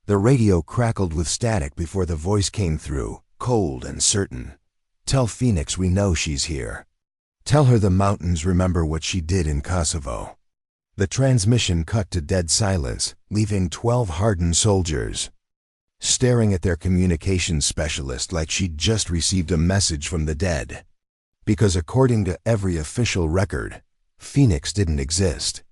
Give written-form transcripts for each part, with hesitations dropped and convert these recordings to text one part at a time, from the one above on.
The radio crackled with static before the voice came through, cold and certain. "Tell Phoenix we know she's here. Tell her the mountains remember what she did in Kosovo." The transmission cut to dead silence, leaving 12 hardened soldiers staring at their communications specialist like she'd just received a message from the dead. Because according to every official record, Phoenix didn't exist.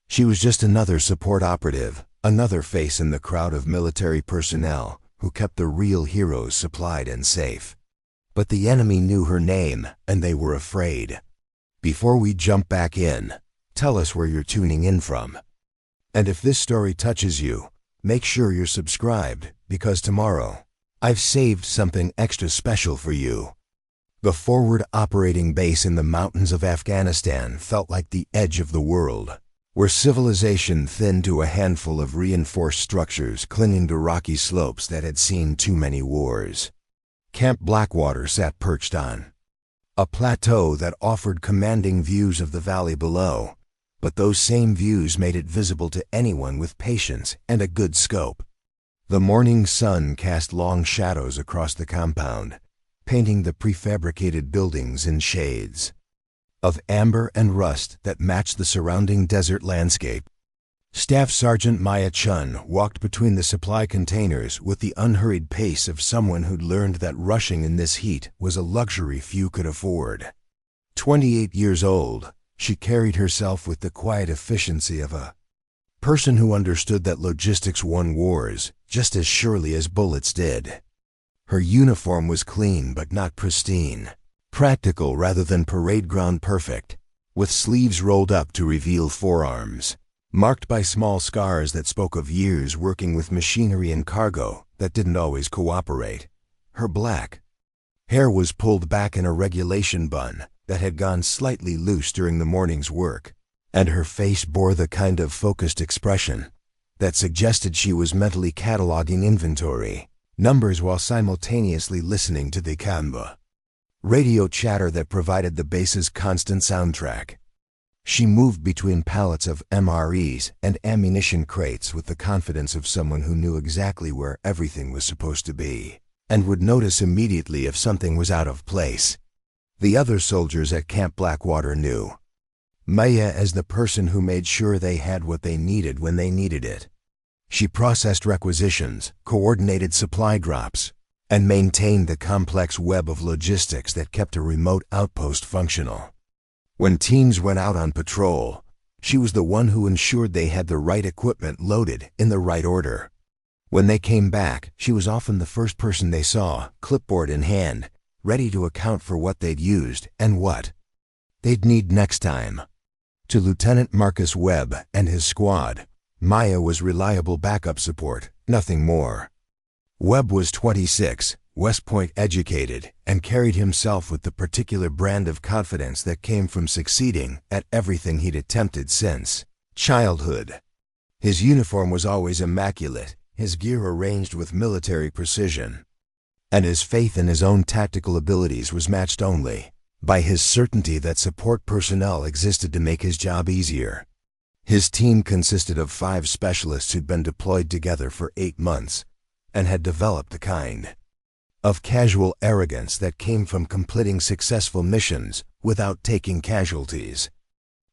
She was just another support operative, another face in the crowd of military personnel who kept the real heroes supplied and safe. But the enemy knew her name, and they were afraid. Before we jump back in, tell us where you're tuning in from. And if this story touches you, make sure you're subscribed, because tomorrow, I've saved something extra special for you. The forward operating base in the mountains of Afghanistan felt like the edge of the world, where civilization thinned to a handful of reinforced structures clinging to rocky slopes that had seen too many wars. Camp Blackwater sat perched on a plateau that offered commanding views of the valley below, but those same views made it visible to anyone with patience and a good scope. The morning sun cast long shadows across the compound, painting the prefabricated buildings in shades of amber and rust that matched the surrounding desert landscape. Staff Sergeant Maya Chen walked between the supply containers with the unhurried pace of someone who'd learned that rushing in this heat was a luxury few could afford. 28 years old, she carried herself with the quiet efficiency of a person who understood that logistics won wars just as surely as bullets did. Her uniform was clean but not pristine, practical rather than parade ground perfect, with sleeves rolled up to reveal forearms, marked by small scars that spoke of years working with machinery and cargo that didn't always cooperate. Her black hair was pulled back in a regulation bun that had gone slightly loose during the morning's work, and her face bore the kind of focused expression that suggested she was mentally cataloging inventory numbers while simultaneously listening to the Canva radio chatter that provided the base's constant soundtrack. She moved between pallets of MREs and ammunition crates with the confidence of someone who knew exactly where everything was supposed to be, and would notice immediately if something was out of place. The other soldiers at Camp Blackwater knew Maya as the person who made sure they had what they needed when they needed it. She processed requisitions, coordinated supply drops, and maintained the complex web of logistics that kept a remote outpost functional. When teams went out on patrol, she was the one who ensured they had the right equipment loaded in the right order. When they came back, she was often the first person they saw, clipboard in hand, ready to account for what they'd used and what they'd need next time. To Lieutenant Marcus Webb and his squad, Maya was reliable backup support, nothing more. Webb was 26, West Point educated, and carried himself with the particular brand of confidence that came from succeeding at everything he'd attempted since childhood. His uniform was always immaculate, his gear arranged with military precision, and his faith in his own tactical abilities was matched only by his certainty that support personnel existed to make his job easier. His team consisted of 5 specialists who'd been deployed together for 8 months and had developed the kind of casual arrogance that came from completing successful missions without taking casualties.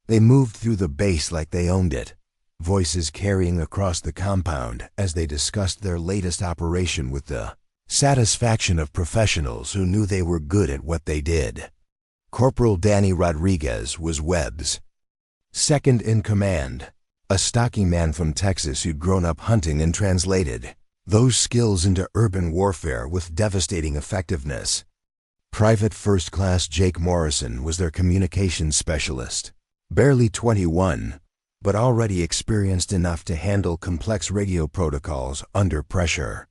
They moved through the base like they owned it, voices carrying across the compound as they discussed their latest operation with the satisfaction of professionals who knew they were good at what they did. Corporal Danny Rodriguez was Webb's second in command, a stocky man from Texas who'd grown up hunting and translated those skills into urban warfare with devastating effectiveness. Private First Class Jake Morrison was their communications specialist, barely 21, but already experienced enough to handle complex radio protocols under pressure.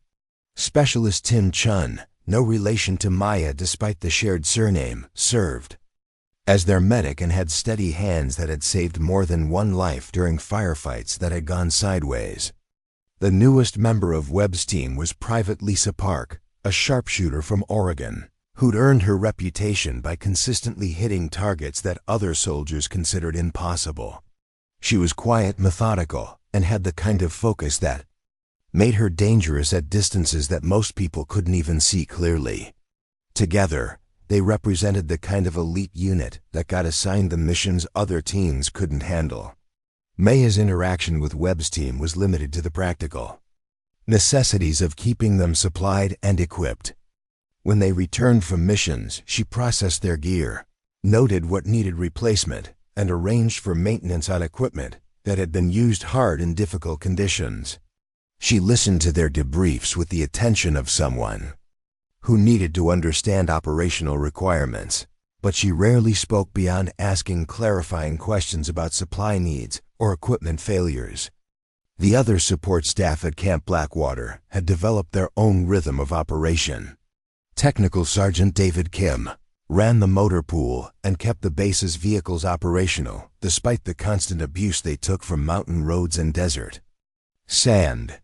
Specialist Tim Chun, no relation to Maya despite the shared surname, served as their medic and had steady hands that had saved more than one life during firefights that had gone sideways. The newest member of Webb's team was Private Lisa Park, a sharpshooter from Oregon, who'd earned her reputation by consistently hitting targets that other soldiers considered impossible. She was quiet, methodical, and had the kind of focus that made her dangerous at distances that most people couldn't even see clearly. Together, they represented the kind of elite unit that got assigned the missions other teams couldn't handle. Maya's interaction with Webb's team was limited to the practical necessities of keeping them supplied and equipped. When they returned from missions, she processed their gear, noted what needed replacement, and arranged for maintenance on equipment that had been used hard in difficult conditions. She listened to their debriefs with the attention of someone who needed to understand operational requirements, but she rarely spoke beyond asking clarifying questions about supply needs or equipment failures. The other support staff at Camp Blackwater had developed their own rhythm of operation. Technical Sergeant David Kim ran the motor pool and kept the base's vehicles operational despite the constant abuse they took from mountain roads and desert sand.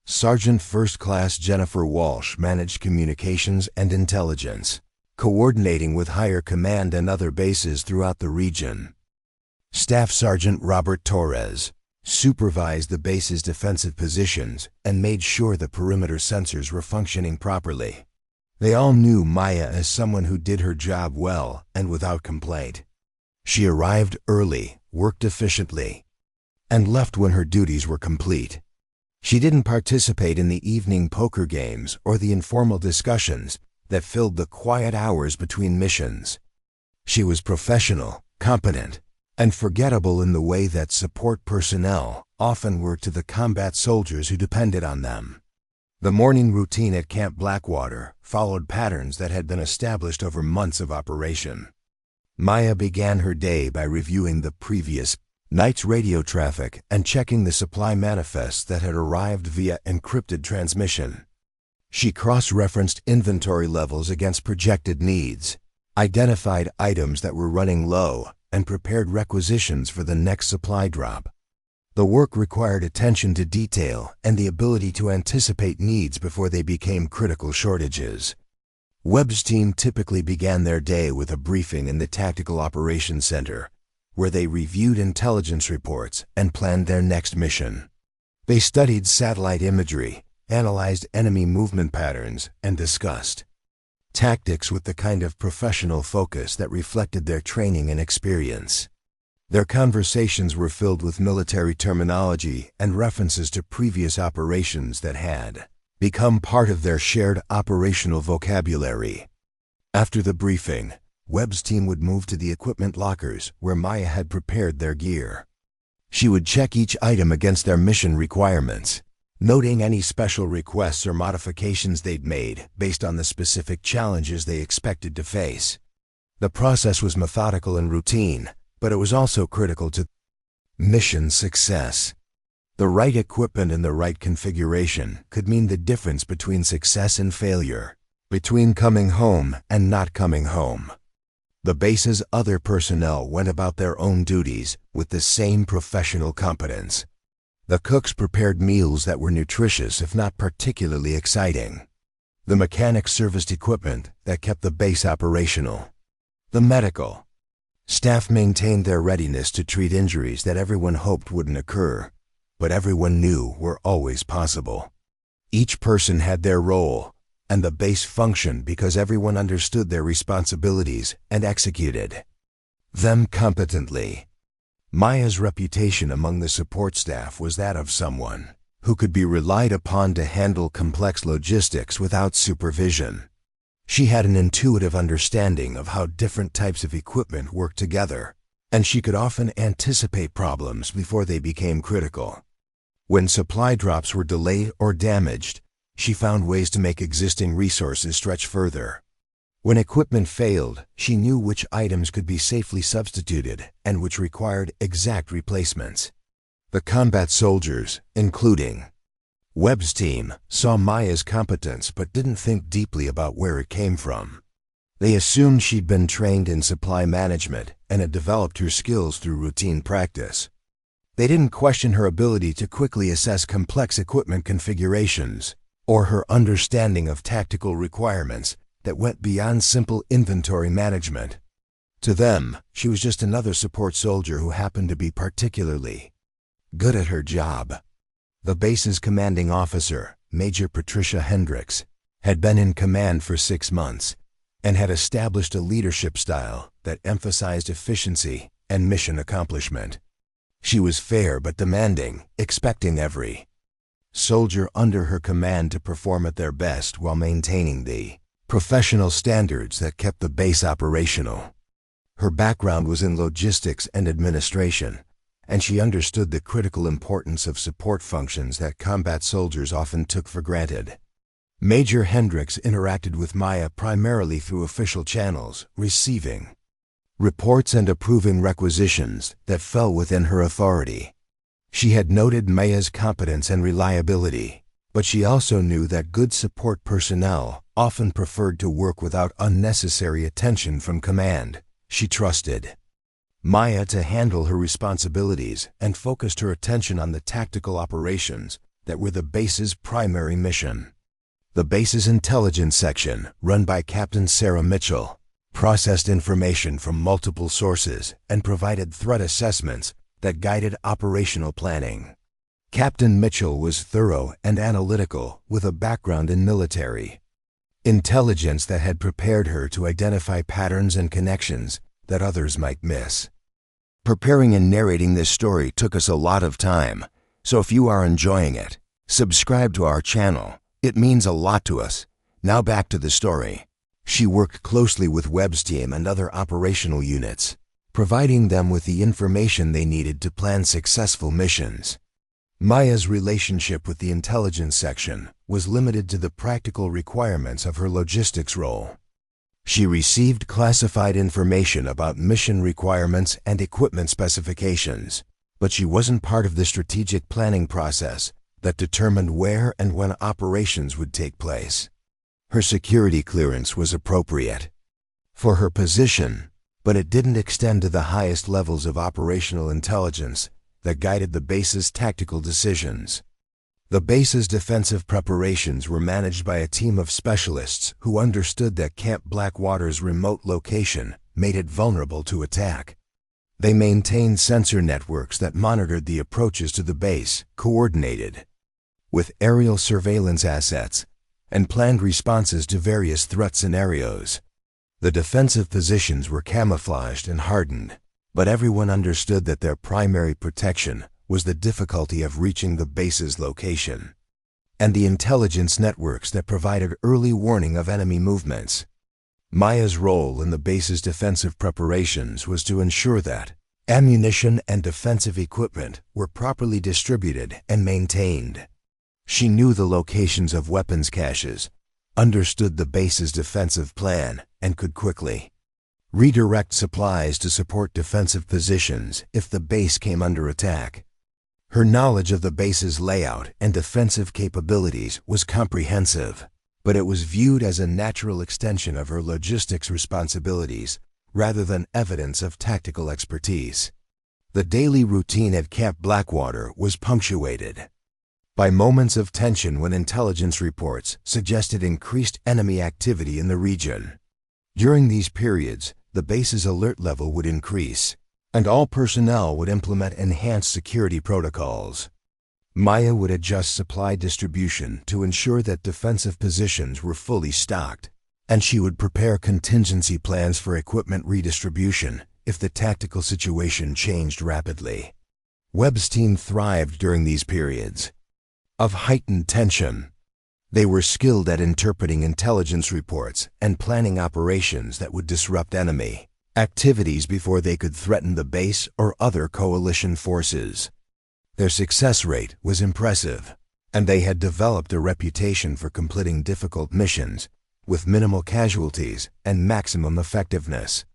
Sergeant First Class Jennifer Walsh managed communications and intelligence, coordinating with higher command and other bases throughout the region. Staff Sergeant Robert Torres supervised the base's defensive positions and made sure the perimeter sensors were functioning properly. They all knew Maya as someone who did her job well and without complaint. She arrived early, worked efficiently, and left when her duties were complete. She didn't participate in the evening poker games or the informal discussions that filled the quiet hours between missions. She was professional, competent, and forgettable in the way that support personnel often were to the combat soldiers who depended on them. The morning routine at Camp Blackwater followed patterns that had been established over months of operation. Maya began her day by reviewing the previous night's radio traffic and checking the supply manifests that had arrived via encrypted transmission. She cross-referenced inventory levels against projected needs, identified items that were running low, and prepared requisitions for the next supply drop. The work required attention to detail and the ability to anticipate needs before they became critical shortages. Webb's team typically began their day with a briefing in the Tactical Operations Center, where they reviewed intelligence reports and planned their next mission. They studied satellite imagery, analyzed enemy movement patterns, and discussed tactics with the kind of professional focus that reflected their training and experience. Their conversations were filled with military terminology and references to previous operations that had become part of their shared operational vocabulary. After the briefing, Webb's team would move to the equipment lockers where Maya had prepared their gear. She would check each item against their mission requirements, noting any special requests or modifications they'd made based on the specific challenges they expected to face. The process was methodical and routine, but it was also critical to mission success. The right equipment and the right configuration could mean the difference between success and failure, between coming home and not coming home. The base's other personnel went about their own duties with the same professional competence. The cooks prepared meals that were nutritious if not particularly exciting. The mechanics serviced equipment that kept the base operational. The medical staff maintained their readiness to treat injuries that everyone hoped wouldn't occur, but everyone knew were always possible. Each person had their role, and the base functioned because everyone understood their responsibilities and executed them competently. Maya's reputation among the support staff was that of someone who could be relied upon to handle complex logistics without supervision. She had an intuitive understanding of how different types of equipment work together, and she could often anticipate problems before they became critical. When supply drops were delayed or damaged, she found ways to make existing resources stretch further. When equipment failed, she knew which items could be safely substituted and which required exact replacements. The combat soldiers, including Webb's team, saw Maya's competence but didn't think deeply about where it came from. They assumed she'd been trained in supply management and had developed her skills through routine practice. They didn't question her ability to quickly assess complex equipment configurations or her understanding of tactical requirements that went beyond simple inventory management. To them, she was just another support soldier who happened to be particularly good at her job. The base's commanding officer, Major Patricia Hendricks, had been in command for 6 months and had established a leadership style that emphasized efficiency and mission accomplishment. She was fair but demanding, expecting every soldier under her command to perform at their best while maintaining the professional standards that kept the base operational. Her background was in logistics and administration, and she understood the critical importance of support functions that combat soldiers often took for granted. Major Hendricks interacted with Maya primarily through official channels, receiving reports and approving requisitions that fell within her authority. She had noted Maya's competence and reliability, but she also knew that good support personnel often preferred to work without unnecessary attention from command. She trusted Maya to handle her responsibilities and focused her attention on the tactical operations that were the base's primary mission. The base's intelligence section, run by Captain Sarah Mitchell, processed information from multiple sources and provided threat assessments that guided operational planning. Captain Mitchell was thorough and analytical, with a background in military intelligence that had prepared her to identify patterns and connections that others might miss. Preparing and narrating this story took us a lot of time, so if you are enjoying it, subscribe to our channel. It means a lot to us. Now back to the story. She worked closely with Webb's team and other operational units, providing them with the information they needed to plan successful missions. Maya's relationship with the intelligence section was limited to the practical requirements of her logistics role. She received classified information about mission requirements and equipment specifications, but she wasn't part of the strategic planning process that determined where and when operations would take place. Her security clearance was appropriate for her position, but it didn't extend to the highest levels of operational intelligence that guided the base's tactical decisions. The base's defensive preparations were managed by a team of specialists who understood that Camp Blackwater's remote location made it vulnerable to attack. They maintained sensor networks that monitored the approaches to the base, coordinated with aerial surveillance assets, and planned responses to various threat scenarios. The defensive positions were camouflaged and hardened, but everyone understood that their primary protection was the difficulty of reaching the base's location, and the intelligence networks that provided early warning of enemy movements. Maya's role in the base's defensive preparations was to ensure that ammunition and defensive equipment were properly distributed and maintained. She knew the locations of weapons caches, understood the base's defensive plan, and could quickly redirect supplies to support defensive positions if the base came under attack. Her knowledge of the base's layout and defensive capabilities was comprehensive, but it was viewed as a natural extension of her logistics responsibilities rather than evidence of tactical expertise. The daily routine at Camp Blackwater was punctuated by moments of tension when intelligence reports suggested increased enemy activity in the region. During these periods, the base's alert level would increase, and all personnel would implement enhanced security protocols. Maya would adjust supply distribution to ensure that defensive positions were fully stocked, and she would prepare contingency plans for equipment redistribution if the tactical situation changed rapidly. Webb's team thrived during these periods of heightened tension. They were skilled at interpreting intelligence reports and planning operations that would disrupt enemy activities before they could threaten the base or other coalition forces. Their success rate was impressive, and they had developed a reputation for completing difficult missions with minimal casualties and maximum effectiveness.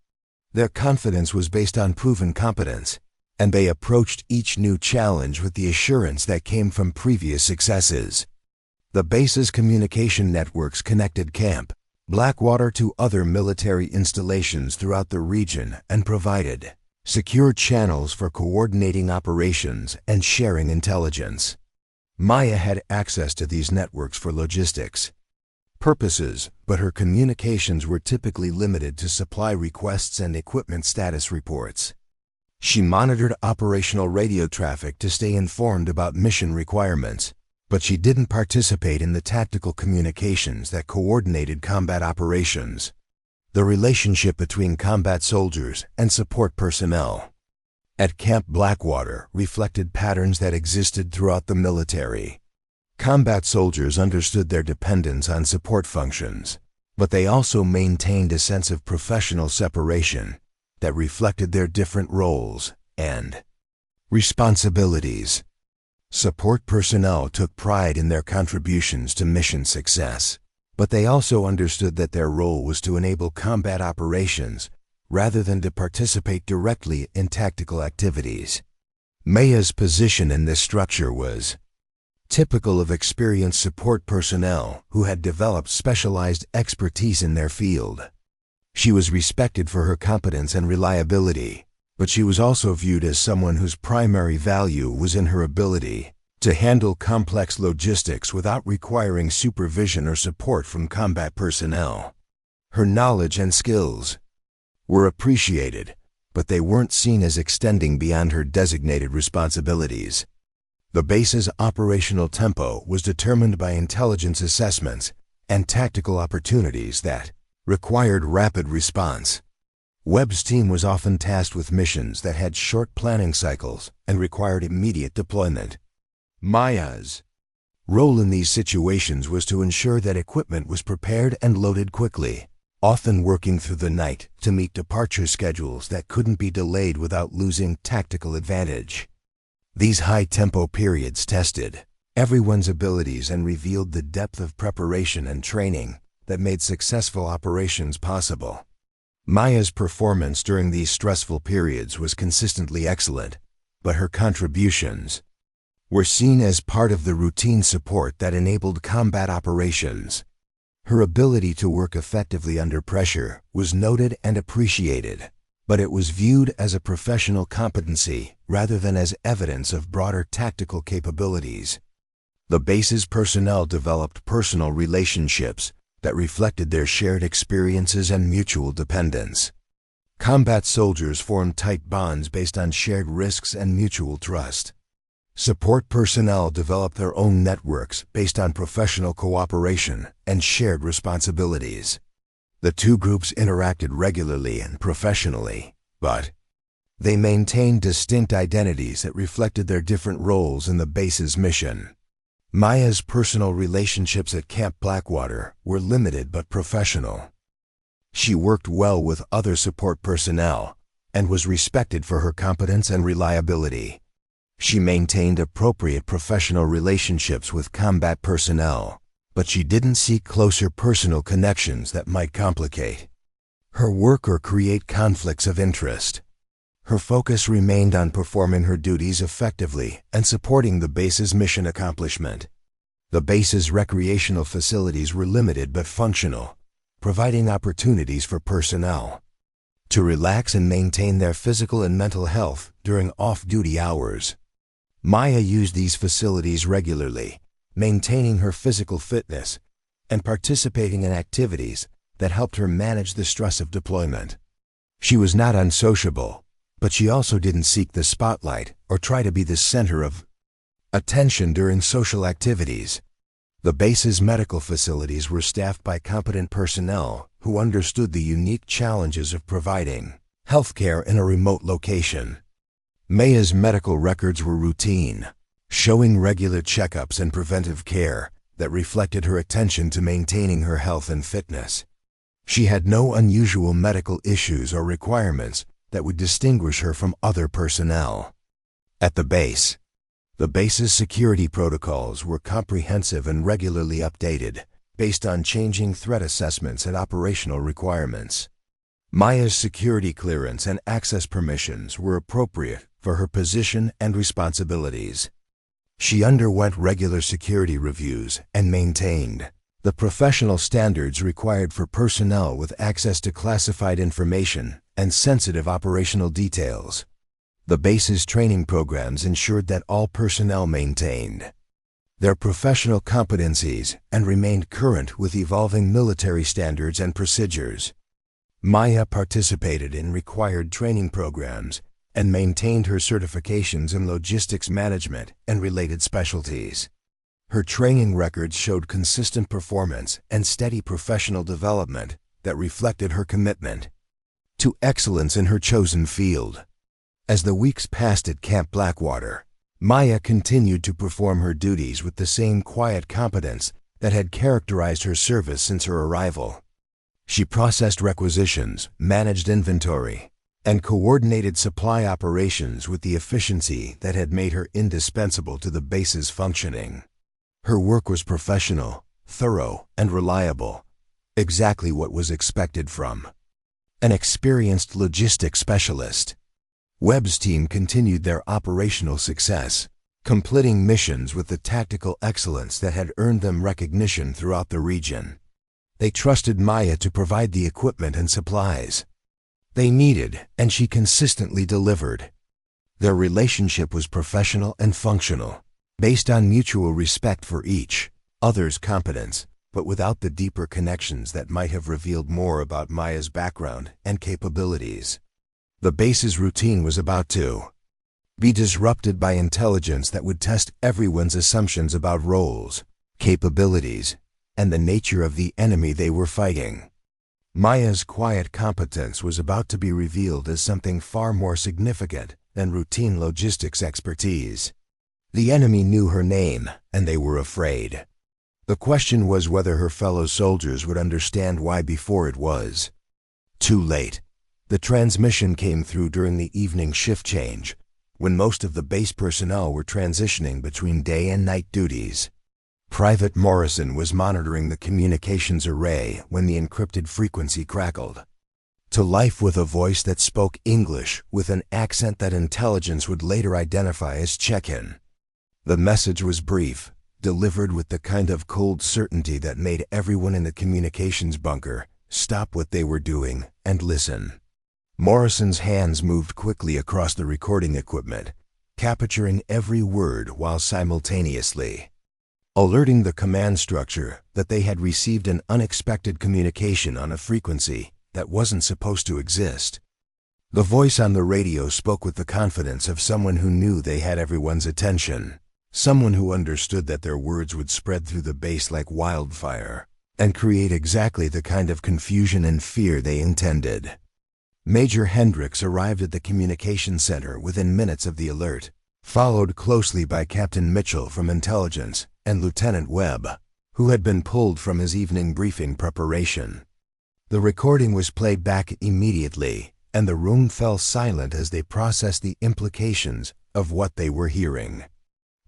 Their confidence was based on proven competence, and they approached each new challenge with the assurance that came from previous successes. The base's communication networks connected Camp Blackwater to other military installations throughout the region and provided secure channels for coordinating operations and sharing intelligence. Maya had access to these networks for logistics purposes, but her communications were typically limited to supply requests and equipment status reports. She monitored operational radio traffic to stay informed about mission requirements, but she didn't participate in the tactical communications that coordinated combat operations. The relationship between combat soldiers and support personnel at Camp Blackwater reflected patterns that existed throughout the military. Combat soldiers understood their dependence on support functions, but they also maintained a sense of professional separation that reflected their different roles and responsibilities. Support personnel took pride in their contributions to mission success, but they also understood that their role was to enable combat operations rather than to participate directly in tactical activities. Maya's position in this structure was typical of experienced support personnel who had developed specialized expertise in their field. She was respected for her competence and reliability, but she was also viewed as someone whose primary value was in her ability to handle complex logistics without requiring supervision or support from combat personnel. Her knowledge and skills were appreciated, but they weren't seen as extending beyond her designated responsibilities. The base's operational tempo was determined by intelligence assessments and tactical opportunities that required rapid response. Webb's team was often tasked with missions that had short planning cycles and required immediate deployment. Maya's role in these situations was to ensure that equipment was prepared and loaded quickly, often working through the night to meet departure schedules that couldn't be delayed without losing tactical advantage. These high-tempo periods tested everyone's abilities and revealed the depth of preparation and training that made successful operations possible. Maya's performance during these stressful periods was consistently excellent, but her contributions were seen as part of the routine support that enabled combat operations. Her ability to work effectively under pressure was noted and appreciated, but it was viewed as a professional competency rather than as evidence of broader tactical capabilities. The base's personnel developed personal relationships that reflected their shared experiences and mutual dependence. Combat soldiers formed tight bonds based on shared risks and mutual trust. Support personnel developed their own networks based on professional cooperation and shared responsibilities. The two groups interacted regularly and professionally, but they maintained distinct identities that reflected their different roles in the base's mission. Maya's personal relationships at Camp Blackwater were limited but professional. She worked well with other support personnel and was respected for her competence and reliability. She maintained appropriate professional relationships with combat personnel, but she didn't seek closer personal connections that might complicate her work or create conflicts of interest. Her focus remained on performing her duties effectively and supporting the base's mission accomplishment. The base's recreational facilities were limited but functional, providing opportunities for personnel to relax and maintain their physical and mental health during off-duty hours. Maya used these facilities regularly, maintaining her physical fitness and participating in activities that helped her manage the stress of deployment. She was not unsociable, but she also didn't seek the spotlight or try to be the center of attention during social activities. The base's medical facilities were staffed by competent personnel who understood the unique challenges of providing healthcare in a remote location. Maya's medical records were routine, showing regular checkups and preventive care that reflected her attention to maintaining her health and fitness. She had no unusual medical issues or requirements that would distinguish her from other personnel. At the base's security protocols were comprehensive and regularly updated, based on changing threat assessments and operational requirements. Maya's security clearance and access permissions were appropriate for her position and responsibilities. She underwent regular security reviews and maintained the professional standards required for personnel with access to classified information and sensitive operational details. The base's training programs ensured that all personnel maintained their professional competencies and remained current with evolving military standards and procedures. Maya participated in required training programs and maintained her certifications in logistics management and related specialties. Her training records showed consistent performance and steady professional development that reflected her commitment to excellence in her chosen field. As the weeks passed at Camp Blackwater, Maya continued to perform her duties with the same quiet competence that had characterized her service since her arrival. She processed requisitions, managed inventory, and coordinated supply operations with the efficiency that had made her indispensable to the base's functioning. Her work was professional, thorough, and reliable, exactly what was expected from an experienced logistics specialist. Webb's team continued their operational success, completing missions with the tactical excellence that had earned them recognition throughout the region. They trusted Maya to provide the equipment and supplies they needed, and she consistently delivered. Their relationship was professional and functional, based on mutual respect for each other's competence, but without the deeper connections that might have revealed more about Maya's background and capabilities. The base's routine was about to be disrupted by intelligence that would test everyone's assumptions about roles, capabilities, and the nature of the enemy they were fighting. Maya's quiet competence was about to be revealed as something far more significant than routine logistics expertise. The enemy knew her name, and they were afraid. The question was whether her fellow soldiers would understand why before it was too late. The transmission came through during the evening shift change, when most of the base personnel were transitioning between day and night duties. Private Morrison was monitoring the communications array when the encrypted frequency crackled to life with a voice that spoke English with an accent that intelligence would later identify as Chechen. The message was brief, delivered with the kind of cold certainty that made everyone in the communications bunker stop what they were doing and listen. Morrison's hands moved quickly across the recording equipment, capturing every word while simultaneously alerting the command structure that they had received an unexpected communication on a frequency that wasn't supposed to exist. The voice on the radio spoke with the confidence of someone who knew they had everyone's attention, someone who understood that their words would spread through the base like wildfire and create exactly the kind of confusion and fear they intended. Major Hendricks arrived at the communications center within minutes of the alert, followed closely by Captain Mitchell from Intelligence and Lieutenant Webb, who had been pulled from his evening briefing preparation. The recording was played back immediately, and the room fell silent as they processed the implications of what they were hearing.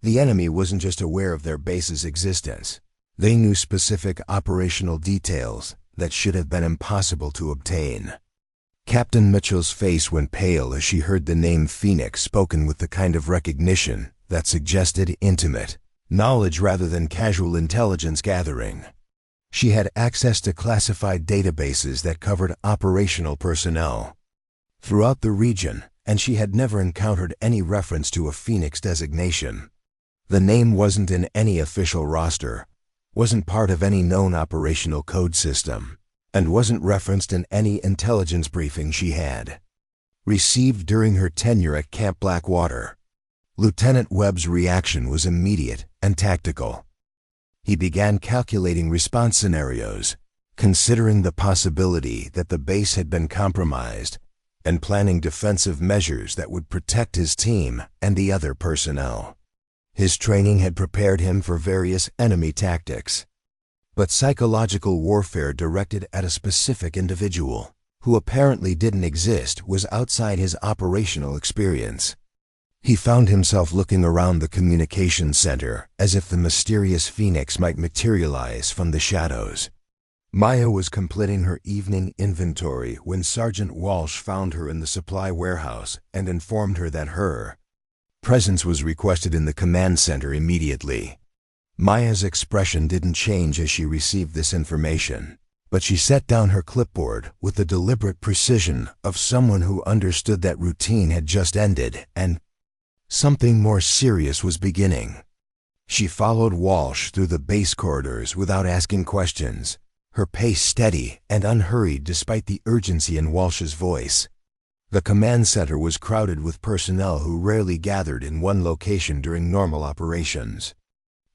The enemy wasn't just aware of their base's existence. They knew specific operational details that should have been impossible to obtain. Captain Mitchell's face went pale as she heard the name Phoenix spoken with the kind of recognition that suggested intimate knowledge rather than casual intelligence gathering. She had access to classified databases that covered operational personnel throughout the region, and she had never encountered any reference to a Phoenix designation. The name wasn't in any official roster, wasn't part of any known operational code system, and wasn't referenced in any intelligence briefing she had received during her tenure at Camp Blackwater. Lieutenant Webb's reaction was immediate and tactical. He began calculating response scenarios, considering the possibility that the base had been compromised, and planning defensive measures that would protect his team and the other personnel. His training had prepared him for various enemy tactics, but psychological warfare directed at a specific individual, who apparently didn't exist, was outside his operational experience. He found himself looking around the communications center as if the mysterious Phoenix might materialize from the shadows. Maya was completing her evening inventory when Sergeant Walsh found her in the supply warehouse and informed her that her presence was requested in the command center immediately. Maya's expression didn't change as she received this information, but she set down her clipboard with the deliberate precision of someone who understood that routine had just ended and something more serious was beginning. She followed Walsh through the base corridors without asking questions, her pace steady and unhurried despite the urgency in Walsh's voice. The command center was crowded with personnel who rarely gathered in one location during normal operations.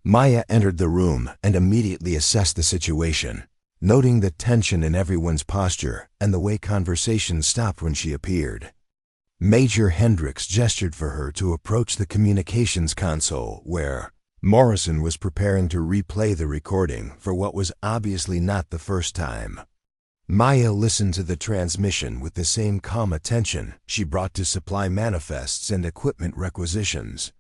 Maya entered the room and immediately assessed the situation, noting the tension in everyone's posture and the way conversations stopped when she appeared. Major Hendricks gestured for her to approach the communications console where Morrison was preparing to replay the recording for what was obviously not the first time. Maya listened to the transmission with the same calm attention she brought to supply manifests and equipment requisitions.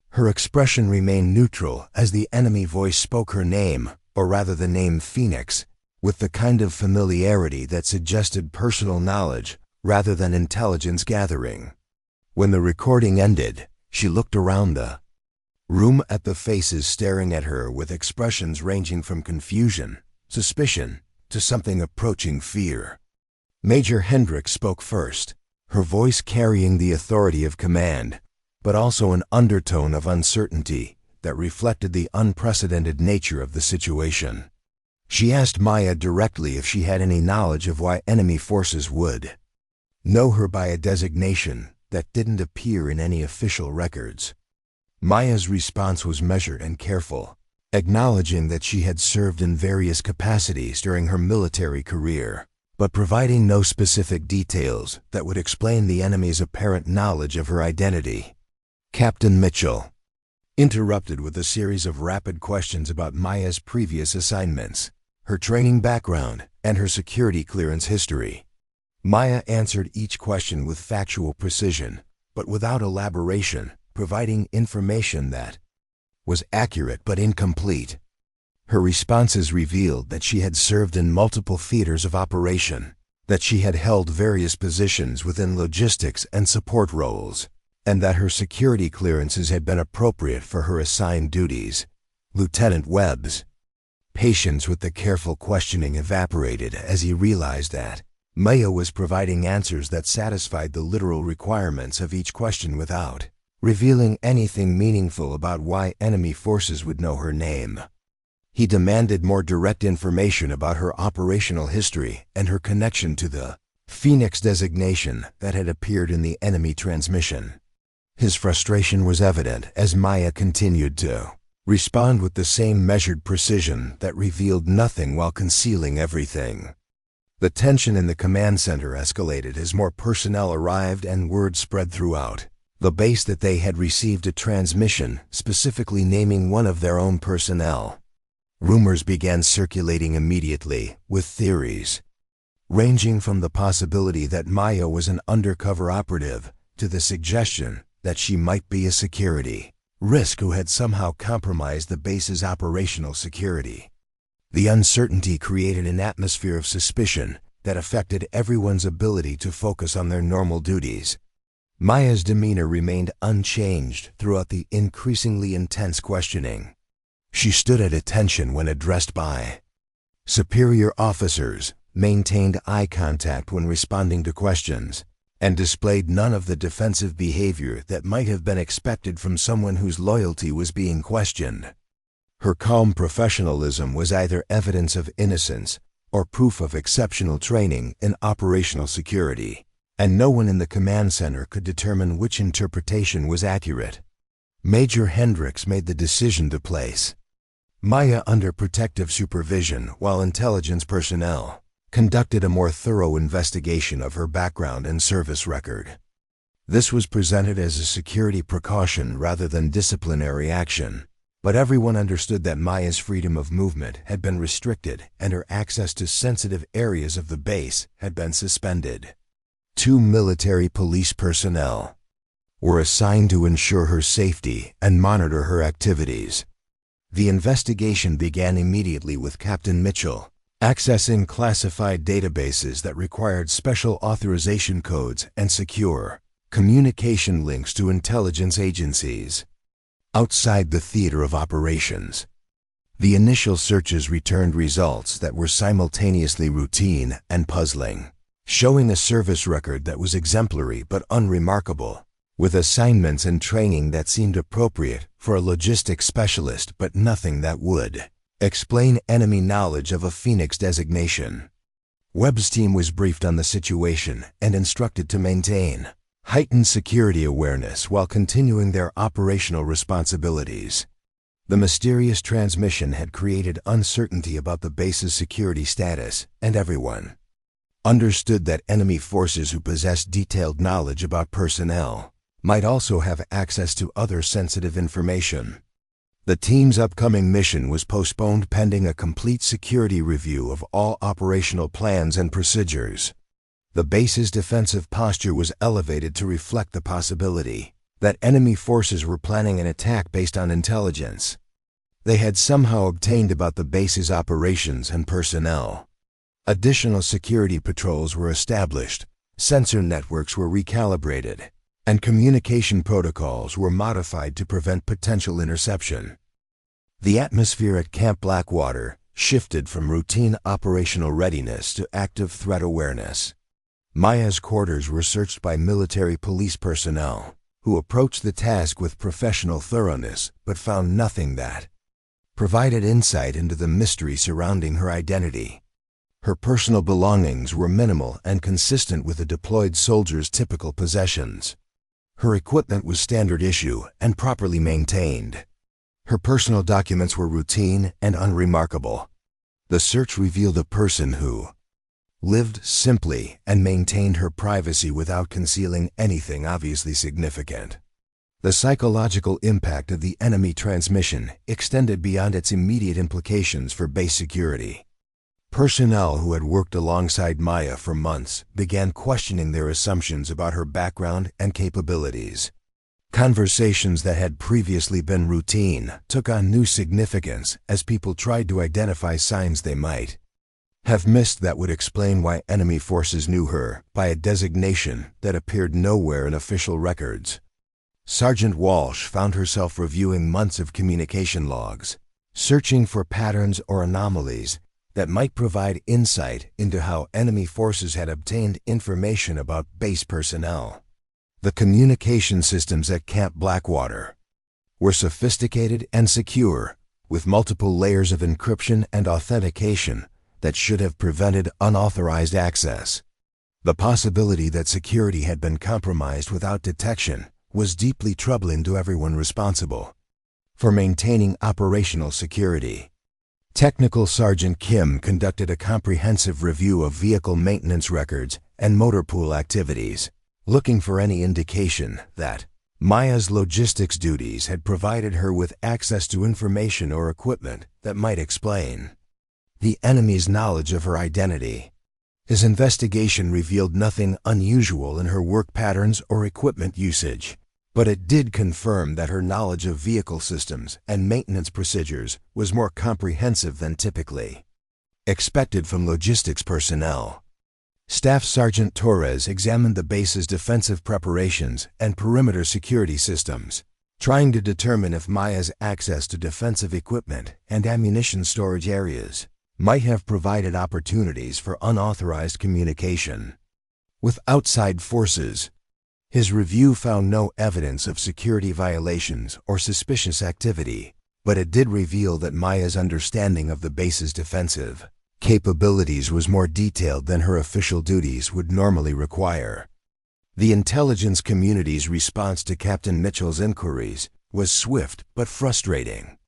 Her expression remained neutral as the enemy voice spoke her name, or rather the name Phoenix, with the kind of familiarity that suggested personal knowledge rather than intelligence gathering. When the recording ended, she looked around the room at the faces staring at her with expressions ranging from confusion, suspicion, to something approaching fear. Major Hendricks spoke first, her voice carrying the authority of command, but also an undertone of uncertainty that reflected the unprecedented nature of the situation. She asked Maya directly if she had any knowledge of why enemy forces would know her by a designation that didn't appear in any official records. Maya's response was measured and careful, acknowledging that she had served in various capacities during her military career, but providing no specific details that would explain the enemy's apparent knowledge of her identity. Captain Mitchell interrupted with a series of rapid questions about Maya's previous assignments, her training background, and her security clearance history. Maya answered each question with factual precision, but without elaboration, providing information that was accurate but incomplete. Her responses revealed that she had served in multiple theaters of operation, that she had held various positions within logistics and support roles, and that her security clearances had been appropriate for her assigned duties. Lieutenant Webb's patience with the careful questioning evaporated as he realized that Maya was providing answers that satisfied the literal requirements of each question without revealing anything meaningful about why enemy forces would know her name. He demanded more direct information about her operational history and her connection to the Phoenix designation that had appeared in the enemy transmission. His frustration was evident as Maya continued to respond with the same measured precision that revealed nothing while concealing everything. The tension in the command center escalated as more personnel arrived and word spread throughout the base that they had received a transmission specifically naming one of their own personnel. Rumors began circulating immediately, with theories ranging from the possibility that Maya was an undercover operative to the suggestion that she might be a security risk who had somehow compromised the base's operational security. The uncertainty created an atmosphere of suspicion that affected everyone's ability to focus on their normal duties. Maya's demeanor remained unchanged throughout the increasingly intense questioning. She stood at attention when addressed by superior officers, maintained eye contact when responding to questions, and displayed none of the defensive behavior that might have been expected from someone whose loyalty was being questioned. Her calm professionalism was either evidence of innocence or proof of exceptional training in operational security, and no one in the command center could determine which interpretation was accurate. Major Hendricks made the decision to place Maya under protective supervision while intelligence personnel conducted a more thorough investigation of her background and service record. This was presented as a security precaution rather than disciplinary action, but everyone understood that Maya's freedom of movement had been restricted and her access to sensitive areas of the base had been suspended. 2 military police personnel were assigned to ensure her safety and monitor her activities. The investigation began immediately with Captain Mitchell accessing classified databases that required special authorization codes and secure communication links to intelligence agencies outside the theater of operations. The initial searches returned results that were simultaneously routine and puzzling, showing a service record that was exemplary but unremarkable, with assignments and training that seemed appropriate for a logistics specialist but nothing that would explain enemy knowledge of a Phoenix designation. Webb's team was briefed on the situation and instructed to maintain heightened security awareness while continuing their operational responsibilities. The mysterious transmission had created uncertainty about the base's security status, and everyone understood that enemy forces who possessed detailed knowledge about personnel might also have access to other sensitive information. The team's upcoming mission was postponed pending a complete security review of all operational plans and procedures. The base's defensive posture was elevated to reflect the possibility that enemy forces were planning an attack based on intelligence they had somehow obtained about the base's operations and personnel. Additional security patrols were established, sensor networks were recalibrated, and communication protocols were modified to prevent potential interception. The atmosphere at Camp Blackwater shifted from routine operational readiness to active threat awareness. Maya's quarters were searched by military police personnel, who approached the task with professional thoroughness but found nothing that provided insight into the mystery surrounding her identity. Her personal belongings were minimal and consistent with a deployed soldier's typical possessions. Her equipment was standard issue and properly maintained. Her personal documents were routine and unremarkable. The search revealed a person who lived simply and maintained her privacy without concealing anything obviously significant. The psychological impact of the enemy transmission extended beyond its immediate implications for base security. Personnel who had worked alongside Maya for months began questioning their assumptions about her background and capabilities. Conversations that had previously been routine took on new significance as people tried to identify signs they might have missed that would explain why enemy forces knew her by a designation that appeared nowhere in official records. Sergeant Walsh found herself reviewing months of communication logs, searching for patterns or anomalies that might provide insight into how enemy forces had obtained information about base personnel. The communication systems at Camp Blackwater were sophisticated and secure, with multiple layers of encryption and authentication that should have prevented unauthorized access. The possibility that security had been compromised without detection was deeply troubling to everyone responsible for maintaining operational security. Technical Sergeant Kim conducted a comprehensive review of vehicle maintenance records and motor pool activities, looking for any indication that Maya's logistics duties had provided her with access to information or equipment that might explain the enemy's knowledge of her identity. His investigation revealed nothing unusual in her work patterns or equipment usage, but it did confirm that her knowledge of vehicle systems and maintenance procedures was more comprehensive than typically expected from logistics personnel. Staff Sergeant Torres examined the base's defensive preparations and perimeter security systems, trying to determine if Maya's access to defensive equipment and ammunition storage areas might have provided opportunities for unauthorized communication with outside forces. His review found no evidence of security violations or suspicious activity, but it did reveal that Maya's understanding of the base's defensive capabilities was more detailed than her official duties would normally require. The intelligence community's response to Captain Mitchell's inquiries was swift but frustrating.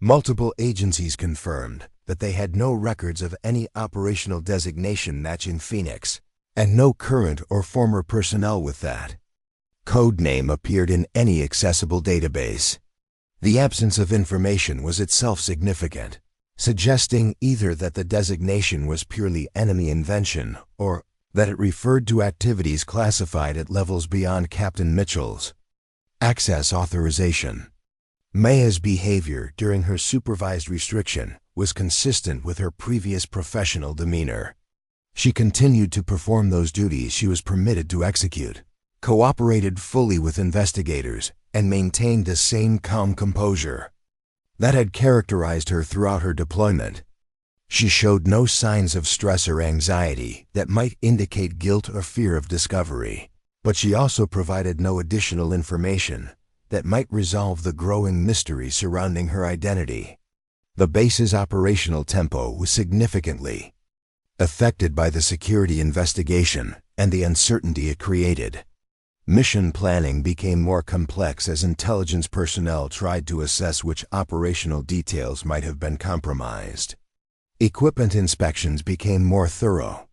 Multiple agencies confirmed that they had no records of any operational designation matching Phoenix, and no current or former personnel with that code name appeared in any accessible database. The absence of information was itself significant, suggesting either that the designation was purely enemy invention or that it referred to activities classified at levels beyond Captain Mitchell's access authorization. Maya's behavior during her supervised restriction was consistent with her previous professional demeanor. She continued to perform those duties she was permitted to execute, cooperated fully with investigators, and maintained the same calm composure that had characterized her throughout her deployment. She showed no signs of stress or anxiety that might indicate guilt or fear of discovery, but she also provided no additional information that might resolve the growing mystery surrounding her identity. The base's operational tempo was significantly affected by the security investigation and the uncertainty it created. Mission planning became more complex as intelligence personnel tried to assess which operational details might have been compromised. Equipment inspections became more thorough,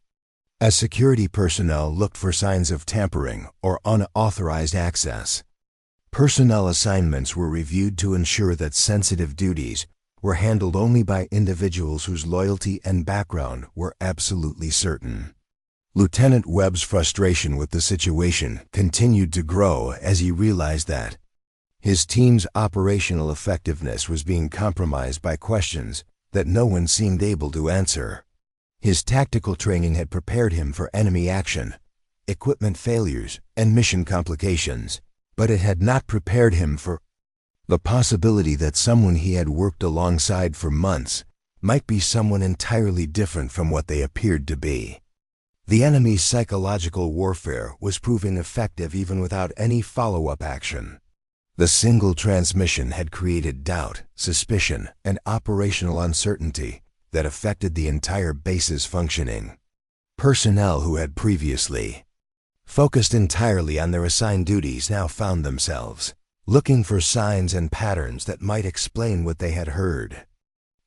as security personnel looked for signs of tampering or unauthorized access. Personnel assignments were reviewed to ensure that sensitive duties were handled only by individuals whose loyalty and background were absolutely certain. Lieutenant Webb's frustration with the situation continued to grow as he realized that his team's operational effectiveness was being compromised by questions that no one seemed able to answer. His tactical training had prepared him for enemy action, equipment failures, and mission complications, but it had not prepared him for the possibility that someone he had worked alongside for months might be someone entirely different from what they appeared to be. The enemy's psychological warfare was proving effective even without any follow-up action. The single transmission had created doubt, suspicion, and operational uncertainty that affected the entire base's functioning. Personnel who had previously focused entirely on their assigned duties now found themselves looking for signs and patterns that might explain what they had heard.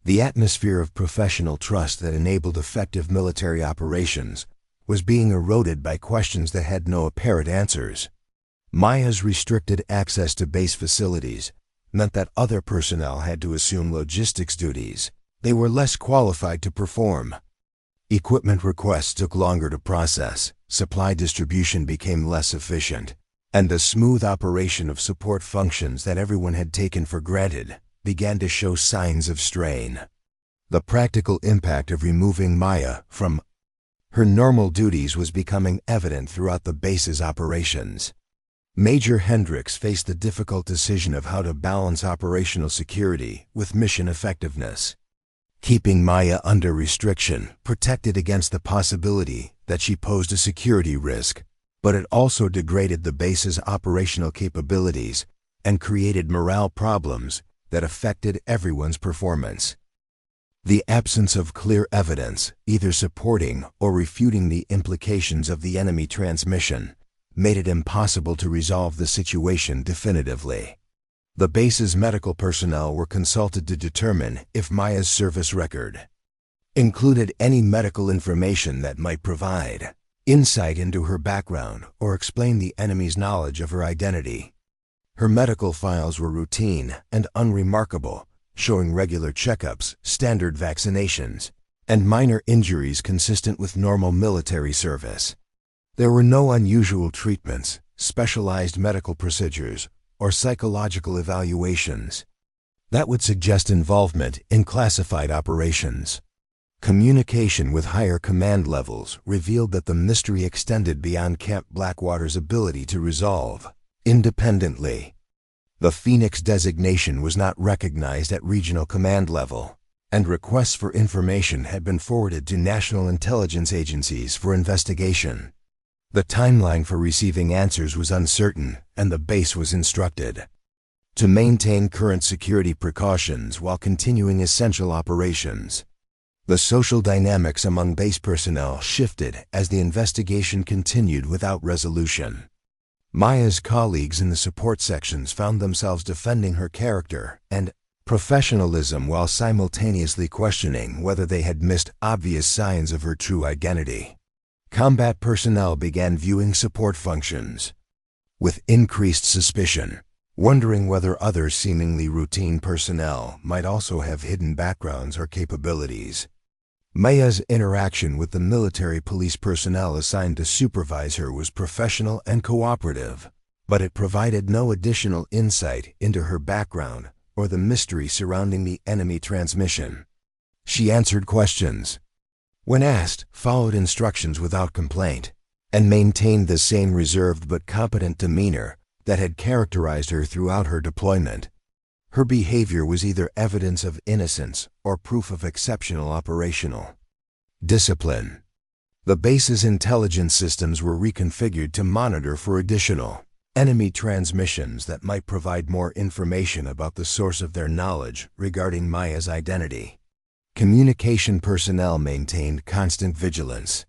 The atmosphere of professional trust that enabled effective military operations was being eroded by questions that had no apparent answers. Maya's restricted access to base facilities meant that other personnel had to assume logistics duties they were less qualified to perform. Equipment requests took longer to process, supply distribution became less efficient, and the smooth operation of support functions that everyone had taken for granted began to show signs of strain. The practical impact of removing Maya from her normal duties was becoming evident throughout the base's operations. Major Hendricks faced the difficult decision of how to balance operational security with mission effectiveness. Keeping Maya under restriction protected against the possibility that she posed a security risk, but it also degraded the base's operational capabilities and created morale problems that affected everyone's performance. The absence of clear evidence, either supporting or refuting the implications of the enemy transmission, made it impossible to resolve the situation definitively. The base's medical personnel were consulted to determine if Maya's service record included any medical information that might provide insight into her background or explain the enemy's knowledge of her identity. Her medical files were routine and unremarkable, showing regular checkups, standard vaccinations, and minor injuries consistent with normal military service. There were no unusual treatments, specialized medical procedures, or psychological evaluations that would suggest involvement in classified operations. Communication with higher command levels revealed that the mystery extended beyond Camp Blackwater's ability to resolve independently. The Phoenix designation was not recognized at regional command level, and requests for information had been forwarded to national intelligence agencies for investigation. The timeline for receiving answers was uncertain, and the base was instructed to maintain current security precautions while continuing essential operations. The social dynamics among base personnel shifted as the investigation continued without resolution. Maya's colleagues in the support sections found themselves defending her character and professionalism while simultaneously questioning whether they had missed obvious signs of her true identity. Combat personnel began viewing support functions with increased suspicion, wondering whether other seemingly routine personnel might also have hidden backgrounds or capabilities. Maya's interaction with the military police personnel assigned to supervise her was professional and cooperative, but it provided no additional insight into her background or the mystery surrounding the enemy transmission. She answered questions when asked, followed instructions without complaint, and maintained the same reserved but competent demeanor that had characterized her throughout her deployment. Her behavior was either evidence of innocence or proof of exceptional operational discipline. The base's intelligence systems were reconfigured to monitor for additional enemy transmissions that might provide more information about the source of their knowledge regarding Maya's identity. Communication personnel maintained constant vigilance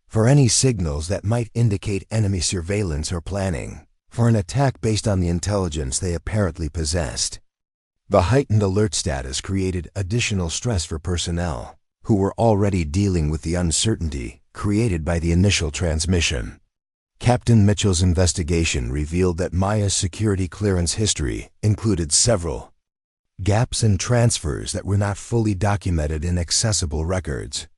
for any signals that might indicate enemy surveillance or planning for an attack based on the intelligence they apparently possessed. The heightened alert status created additional stress for personnel who were already dealing with the uncertainty created by the initial transmission. Captain Mitchell's investigation revealed that Maya's security clearance history included several gaps and transfers that were not fully documented in accessible records.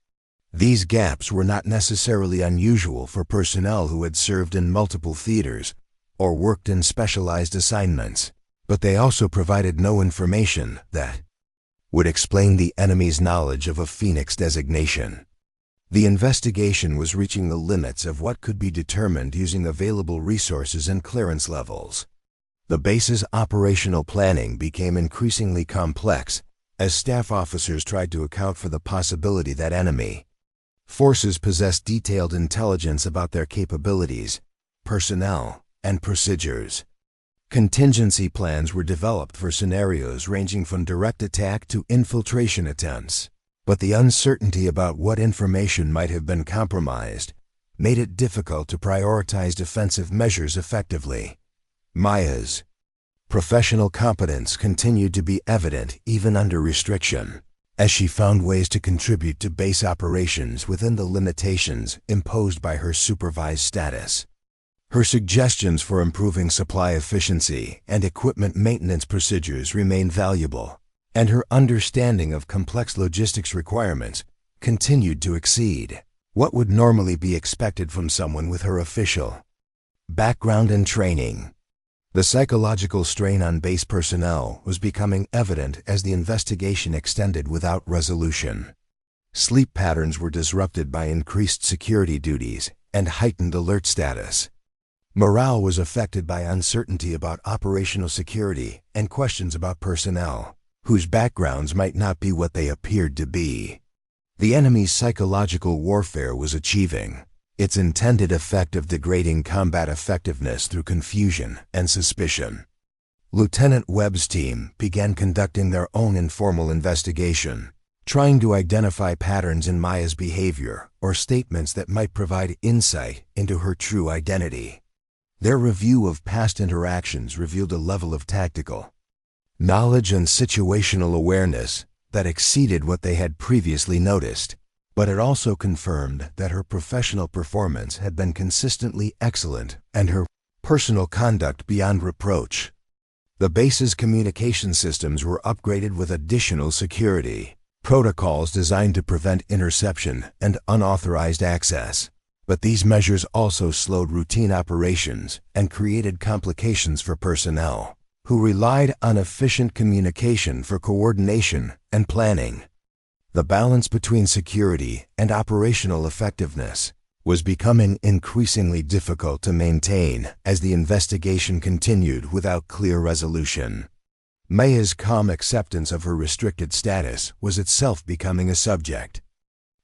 These gaps were not necessarily unusual for personnel who had served in multiple theaters or worked in specialized assignments, but they also provided no information that would explain the enemy's knowledge of a Phoenix designation. The investigation was reaching the limits of what could be determined using available resources and clearance levels. The base's operational planning became increasingly complex as staff officers tried to account for the possibility that enemy forces possessed detailed intelligence about their capabilities, personnel, and procedures. Contingency plans were developed for scenarios ranging from direct attack to infiltration attempts, but the uncertainty about what information might have been compromised made it difficult to prioritize defensive measures effectively. Maya's professional competence continued to be evident even under restriction, as she found ways to contribute to base operations within the limitations imposed by her supervised status. Her suggestions for improving supply efficiency and equipment maintenance procedures remained valuable, and her understanding of complex logistics requirements continued to exceed what would normally be expected from someone with her official background and training. The psychological strain on base personnel was becoming evident as the investigation extended without resolution. Sleep patterns were disrupted by increased security duties and heightened alert status. Morale was affected by uncertainty about operational security and questions about personnel, whose backgrounds might not be what they appeared to be. The enemy's psychological warfare was achieving its intended effect of degrading combat effectiveness through confusion and suspicion. Lieutenant Webb's team began conducting their own informal investigation, trying to identify patterns in Maya's behavior or statements that might provide insight into her true identity. Their review of past interactions revealed a level of tactical knowledge and situational awareness that exceeded what they had previously noticed, but it also confirmed that her professional performance had been consistently excellent and her personal conduct beyond reproach. The base's communication systems were upgraded with additional security protocols designed to prevent interception and unauthorized access. But these measures also slowed routine operations and created complications for personnel who relied on efficient communication for coordination and planning. The balance between security and operational effectiveness was becoming increasingly difficult to maintain as the investigation continued without clear resolution. Maya's calm acceptance of her restricted status was itself becoming a subject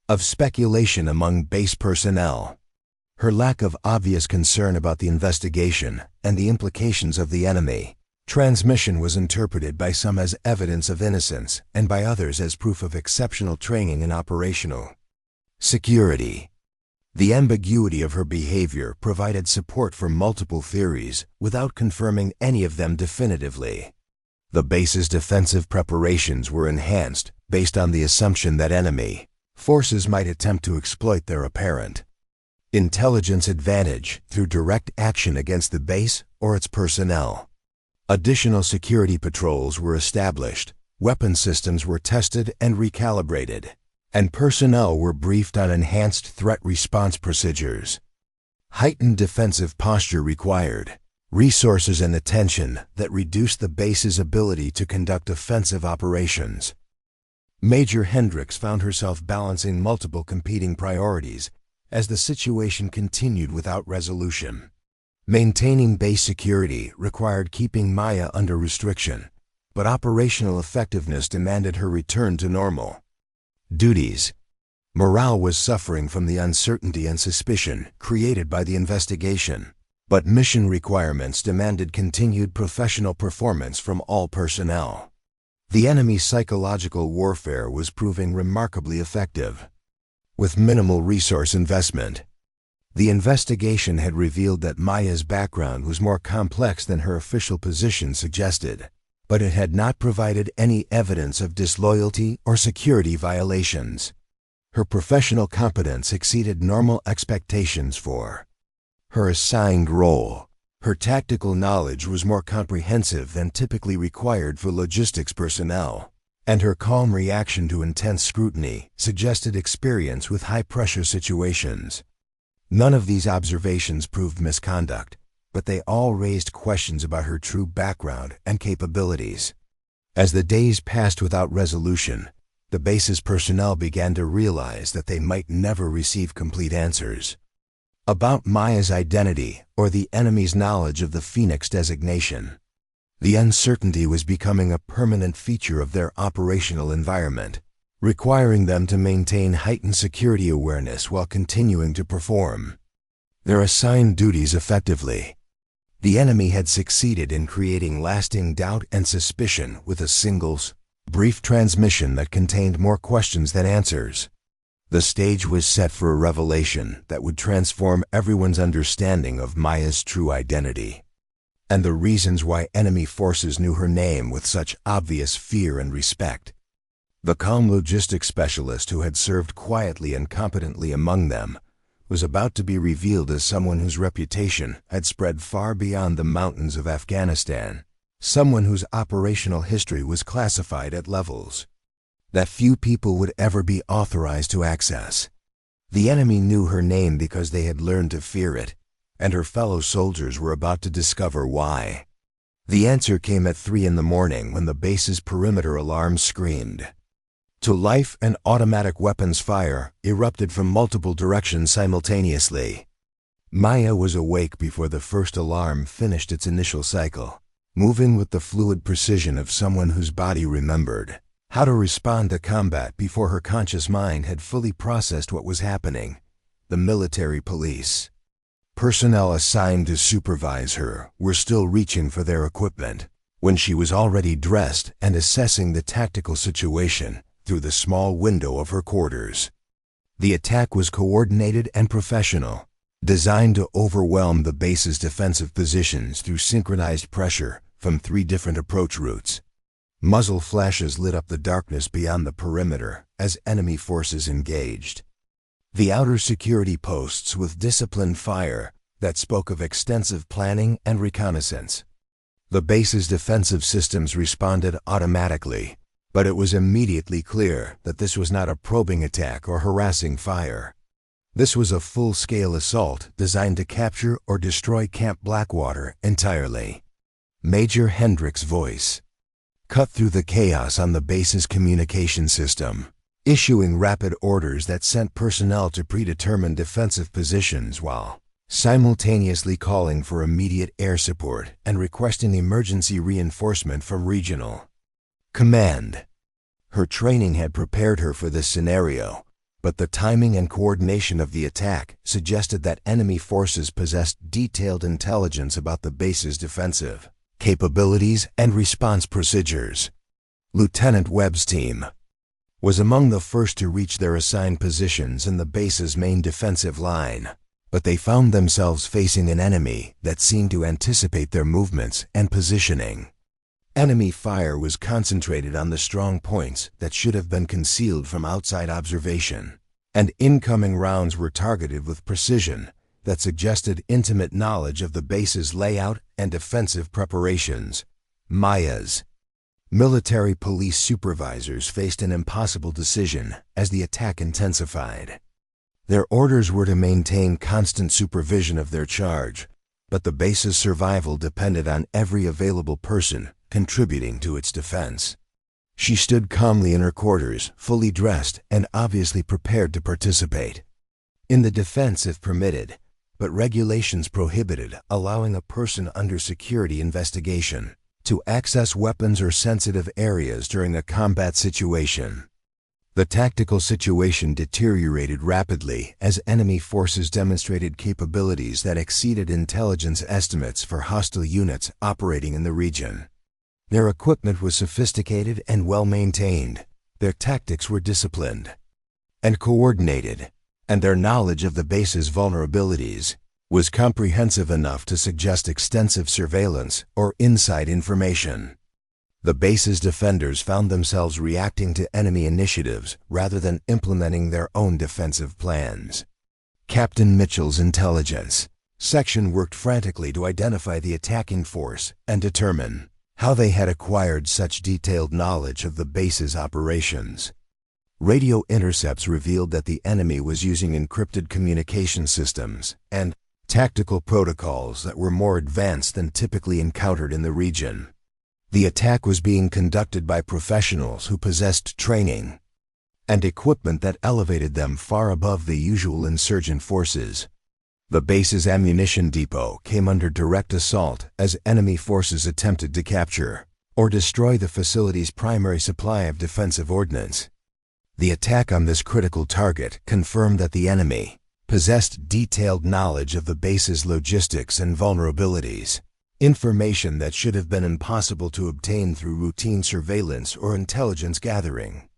of speculation among base personnel. Her lack of obvious concern about the investigation and the implications of the enemy transmission was interpreted by some as evidence of innocence and by others as proof of exceptional training in operational security. The ambiguity of her behavior provided support for multiple theories without confirming any of them definitively. The base's defensive preparations were enhanced based on the assumption that enemy forces might attempt to exploit their apparent intelligence advantage through direct action against the base or its personnel. Additional security patrols were established, weapon systems were tested and recalibrated, and personnel were briefed on enhanced threat response procedures. Heightened defensive posture required resources and attention that reduced the base's ability to conduct offensive operations. Major Hendricks found herself balancing multiple competing priorities as the situation continued without resolution. Maintaining base security required keeping Maya under restriction, but operational effectiveness demanded her return to normal duties. Morale was suffering from the uncertainty and suspicion created by the investigation, but mission requirements demanded continued professional performance from all personnel. The enemy's psychological warfare was proving remarkably effective. With minimal resource investment, the investigation had revealed that Maya's background was more complex than her official position suggested, but it had not provided any evidence of disloyalty or security violations. Her professional competence exceeded normal expectations for her assigned role. Her tactical knowledge was more comprehensive than typically required for logistics personnel, and her calm reaction to intense scrutiny suggested experience with high-pressure situations. None of these observations proved misconduct, but they all raised questions about her true background and capabilities. As the days passed without resolution, the base's personnel began to realize that they might never receive complete answers about Maya's identity or the enemy's knowledge of the Phoenix designation. The uncertainty was becoming a permanent feature of their operational environment, requiring them to maintain heightened security awareness while continuing to perform their assigned duties effectively. The enemy had succeeded in creating lasting doubt and suspicion with a single, brief transmission that contained more questions than answers. The stage was set for a revelation that would transform everyone's understanding of Maya's true identity, and the reasons why enemy forces knew her name with such obvious fear and respect. The calm logistics specialist who had served quietly and competently among them was about to be revealed as someone whose reputation had spread far beyond the mountains of Afghanistan, someone whose operational history was classified at levels that few people would ever be authorized to access. The enemy knew her name because they had learned to fear it, and her fellow soldiers were about to discover why. The answer came at 3 a.m. when the base's perimeter alarm screamed to life and automatic weapons fire erupted from multiple directions simultaneously. Maya was awake before the first alarm finished its initial cycle, moving with the fluid precision of someone whose body remembered how to respond to combat before her conscious mind had fully processed what was happening. The military police personnel assigned to supervise her were still reaching for their equipment when she was already dressed and assessing the tactical situation through the small window of her quarters. The attack was coordinated and professional, designed to overwhelm the base's defensive positions through synchronized pressure from 3 different approach routes. Muzzle flashes lit up the darkness beyond the perimeter as enemy forces engaged the outer security posts with disciplined fire that spoke of extensive planning and reconnaissance. The base's defensive systems responded automatically, but it was immediately clear that this was not a probing attack or harassing fire. This was a full-scale assault designed to capture or destroy Camp Blackwater entirely. Major Hendrick's voice cut through the chaos on the base's communication system, issuing rapid orders that sent personnel to predetermined defensive positions while simultaneously calling for immediate air support and requesting emergency reinforcement from regional command. Her training had prepared her for this scenario, but the timing and coordination of the attack suggested that enemy forces possessed detailed intelligence about the base's defensive capabilities and response procedures. Lieutenant Webb's team was among the first to reach their assigned positions in the base's main defensive line, but they found themselves facing an enemy that seemed to anticipate their movements and positioning. Enemy fire was concentrated on the strong points that should have been concealed from outside observation, and incoming rounds were targeted with precision that suggested intimate knowledge of the base's layout and defensive preparations. Maya's military police supervisors faced an impossible decision as the attack intensified. Their orders were to maintain constant supervision of their charge, but the base's survival depended on every available person contributing to its defense. She stood calmly in her quarters, fully dressed and obviously prepared to participate in the defense if permitted, but regulations prohibited allowing a person under security investigation to access weapons or sensitive areas during a combat situation. The tactical situation deteriorated rapidly as enemy forces demonstrated capabilities that exceeded intelligence estimates for hostile units operating in the region. Their equipment was sophisticated and well-maintained. Their tactics were disciplined and coordinated, and their knowledge of the base's vulnerabilities was comprehensive enough to suggest extensive surveillance or inside information. The base's defenders found themselves reacting to enemy initiatives rather than implementing their own defensive plans. Captain Mitchell's intelligence section worked frantically to identify the attacking force and determine how they had acquired such detailed knowledge of the base's operations. Radio intercepts revealed that the enemy was using encrypted communication systems and tactical protocols that were more advanced than typically encountered in the region. The attack was being conducted by professionals who possessed training and equipment that elevated them far above the usual insurgent forces. The base's ammunition depot came under direct assault as enemy forces attempted to capture or destroy the facility's primary supply of defensive ordnance. The attack on this critical target confirmed that the enemy possessed detailed knowledge of the base's logistics and vulnerabilities, information that should have been impossible to obtain through routine surveillance or intelligence gathering.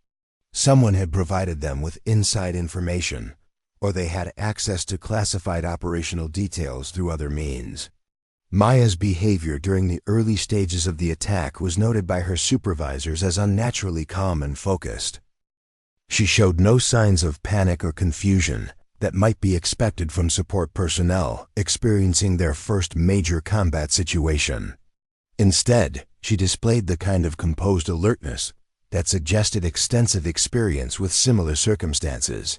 Someone had provided them with inside information, or they had access to classified operational details through other means. Maya's behavior during the early stages of the attack was noted by her supervisors as unnaturally calm and focused. She showed no signs of panic or confusion that might be expected from support personnel experiencing their first major combat situation. Instead, she displayed the kind of composed alertness that suggested extensive experience with similar circumstances.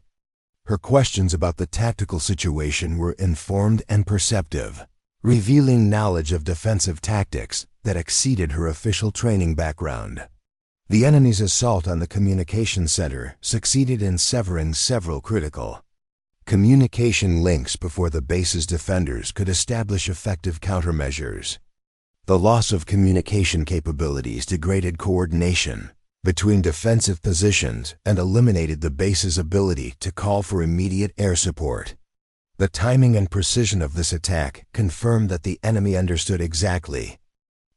Her questions about the tactical situation were informed and perceptive, revealing knowledge of defensive tactics that exceeded her official training background. The enemy's assault on the communications center succeeded in severing several critical communication links before the base's defenders could establish effective countermeasures. The loss of communication capabilities degraded coordination between defensive positions and eliminated the base's ability to call for immediate air support. The timing and precision of this attack confirmed that the enemy understood exactly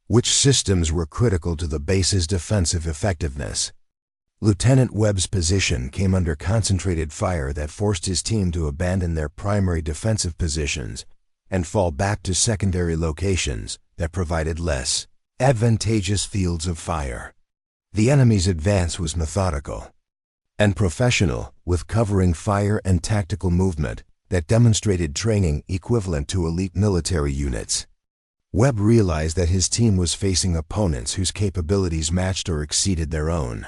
which systems were critical to the base's defensive effectiveness. Lieutenant Webb's position came under concentrated fire that forced his team to abandon their primary defensive positions and fall back to secondary locations that provided less advantageous fields of fire. The enemy's advance was methodical and professional, with covering fire and tactical movement that demonstrated training equivalent to elite military units. Webb realized that his team was facing opponents whose capabilities matched or exceeded their own.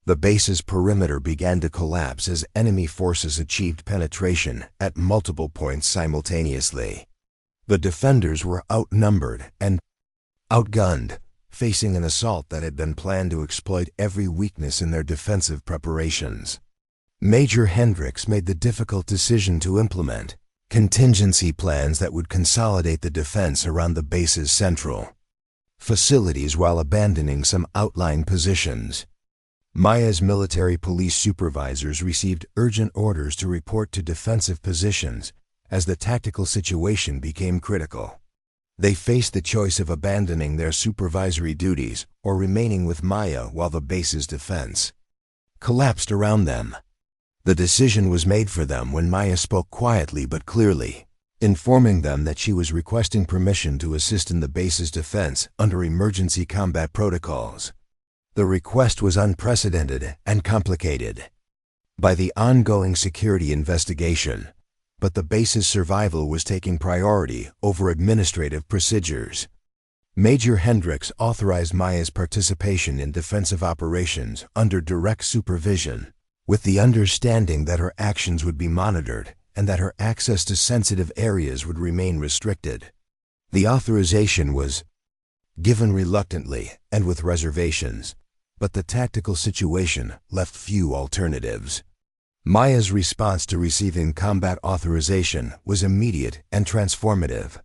The base's perimeter began to collapse as enemy forces achieved penetration at multiple points simultaneously. The defenders were outnumbered and outgunned, facing an assault that had been planned to exploit every weakness in their defensive preparations. Major Hendricks made the difficult decision to implement contingency plans that would consolidate the defense around the base's central facilities while abandoning some outlying positions. Maya's military police supervisors received urgent orders to report to defensive positions as the tactical situation became critical. They faced the choice of abandoning their supervisory duties or remaining with Maya while the base's defense collapsed around them. The decision was made for them when Maya spoke quietly but clearly, informing them that she was requesting permission to assist in the base's defense under emergency combat protocols. The request was unprecedented and complicated by the ongoing security investigation, but the base's survival was taking priority over administrative procedures. Major Hendricks authorized Maya's participation in defensive operations under direct supervision, with the understanding that her actions would be monitored and that her access to sensitive areas would remain restricted. The authorization was given reluctantly and with reservations, but the tactical situation left few alternatives. Maya's response to receiving combat authorization was immediate and transformative.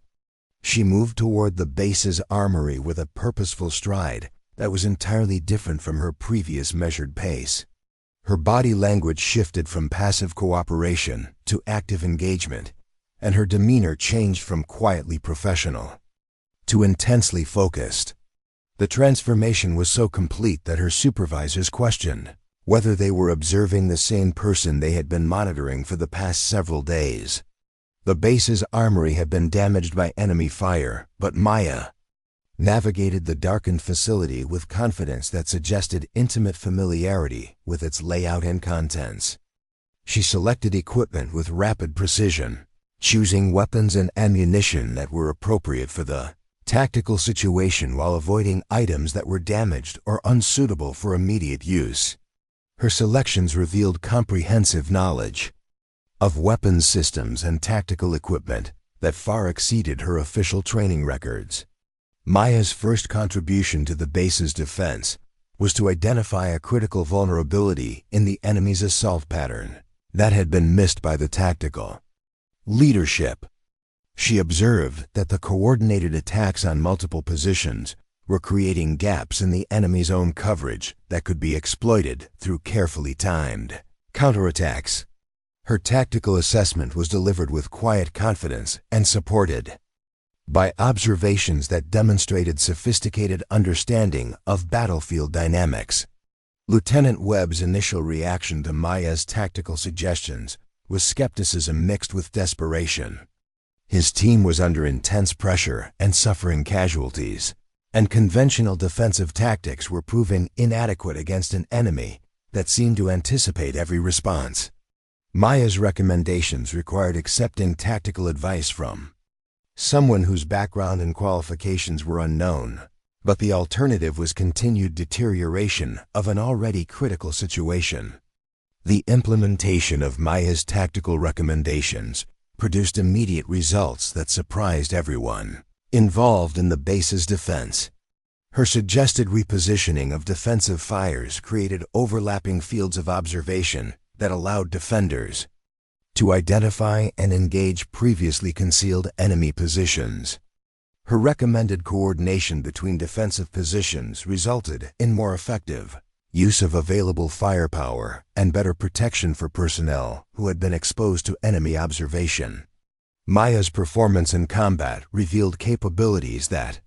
She moved toward the base's armory with a purposeful stride that was entirely different from her previous measured pace. Her body language shifted from passive cooperation to active engagement, and her demeanor changed from quietly professional to intensely focused. The transformation was so complete that her supervisors questioned whether they were observing the same person they had been monitoring for the past several days. The base's armory had been damaged by enemy fire, but Maya navigated the darkened facility with confidence that suggested intimate familiarity with its layout and contents. She selected equipment with rapid precision, choosing weapons and ammunition that were appropriate for the tactical situation while avoiding items that were damaged or unsuitable for immediate use. Her selections revealed comprehensive knowledge of weapons systems and tactical equipment that far exceeded her official training records. Maya's first contribution to the base's defense was to identify a critical vulnerability in the enemy's assault pattern that had been missed by the tactical leadership. She observed that the coordinated attacks on multiple positions were creating gaps in the enemy's own coverage that could be exploited through carefully timed counterattacks. Her tactical assessment was delivered with quiet confidence and supported by observations that demonstrated sophisticated understanding of battlefield dynamics. Lieutenant Webb's initial reaction to Maya's tactical suggestions was skepticism mixed with desperation. His team was under intense pressure and suffering casualties, and conventional defensive tactics were proving inadequate against an enemy that seemed to anticipate every response. Maya's recommendations required accepting tactical advice from someone whose background and qualifications were unknown, but the alternative was continued deterioration of an already critical situation. The implementation of Maya's tactical recommendations produced immediate results that surprised everyone involved in the base's defense. Her suggested repositioning of defensive fires created overlapping fields of observation that allowed defenders to identify and engage previously concealed enemy positions. Her recommended coordination between defensive positions resulted in more effective use of available firepower and better protection for personnel who had been exposed to enemy observation. Maya's performance in combat revealed capabilities that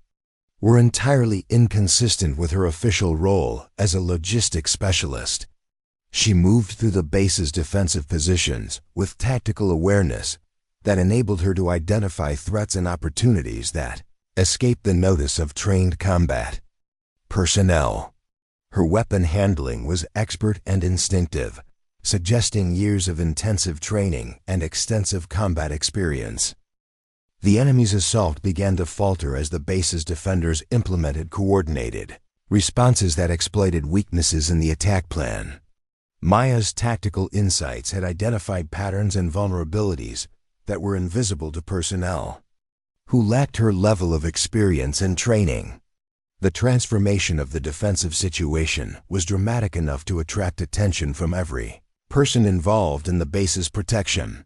were entirely inconsistent with her official role as a logistics specialist. She moved through the base's defensive positions with tactical awareness that enabled her to identify threats and opportunities that escaped the notice of trained combat personnel. Her weapon handling was expert and instinctive, suggesting years of intensive training and extensive combat experience. The enemy's assault began to falter as the base's defenders implemented coordinated responses that exploited weaknesses in the attack plan. Maya's tactical insights had identified patterns and vulnerabilities that were invisible to personnel who lacked her level of experience and training. The transformation of the defensive situation was dramatic enough to attract attention from every person involved in the base's protection.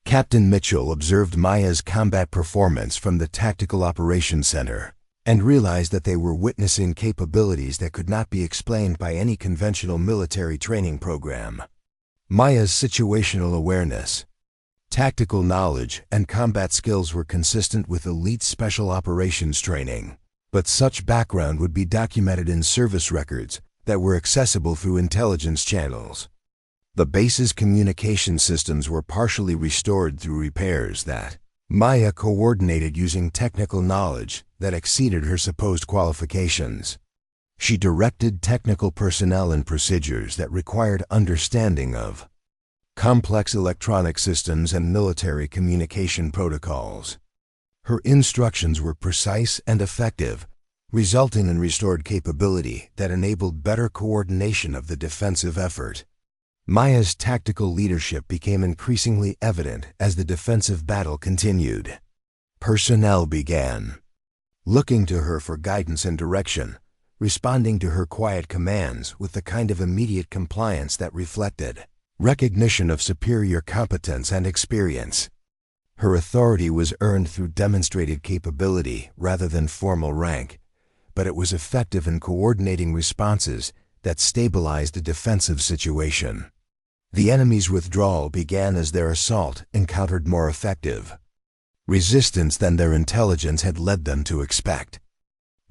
Captain Mitchell observed Maya's combat performance from the Tactical Operations Center and realized that they were witnessing capabilities that could not be explained by any conventional military training program. Maya's situational awareness, tactical knowledge, and combat skills were consistent with elite special operations training, but such background would be documented in service records that were accessible through intelligence channels. The base's communication systems were partially restored through repairs that Maya coordinated using technical knowledge that exceeded her supposed qualifications. She directed technical personnel and procedures that required understanding of complex electronic systems and military communication protocols. Her instructions were precise and effective, resulting in restored capability that enabled better coordination of the defensive effort. Maya's tactical leadership became increasingly evident as the defensive battle continued. Personnel began looking to her for guidance and direction, responding to her quiet commands with the kind of immediate compliance that reflected recognition of superior competence and experience. Her authority was earned through demonstrated capability rather than formal rank, but it was effective in coordinating responses that stabilized a defensive situation. The enemy's withdrawal began as their assault encountered more effective resistance than their intelligence had led them to expect.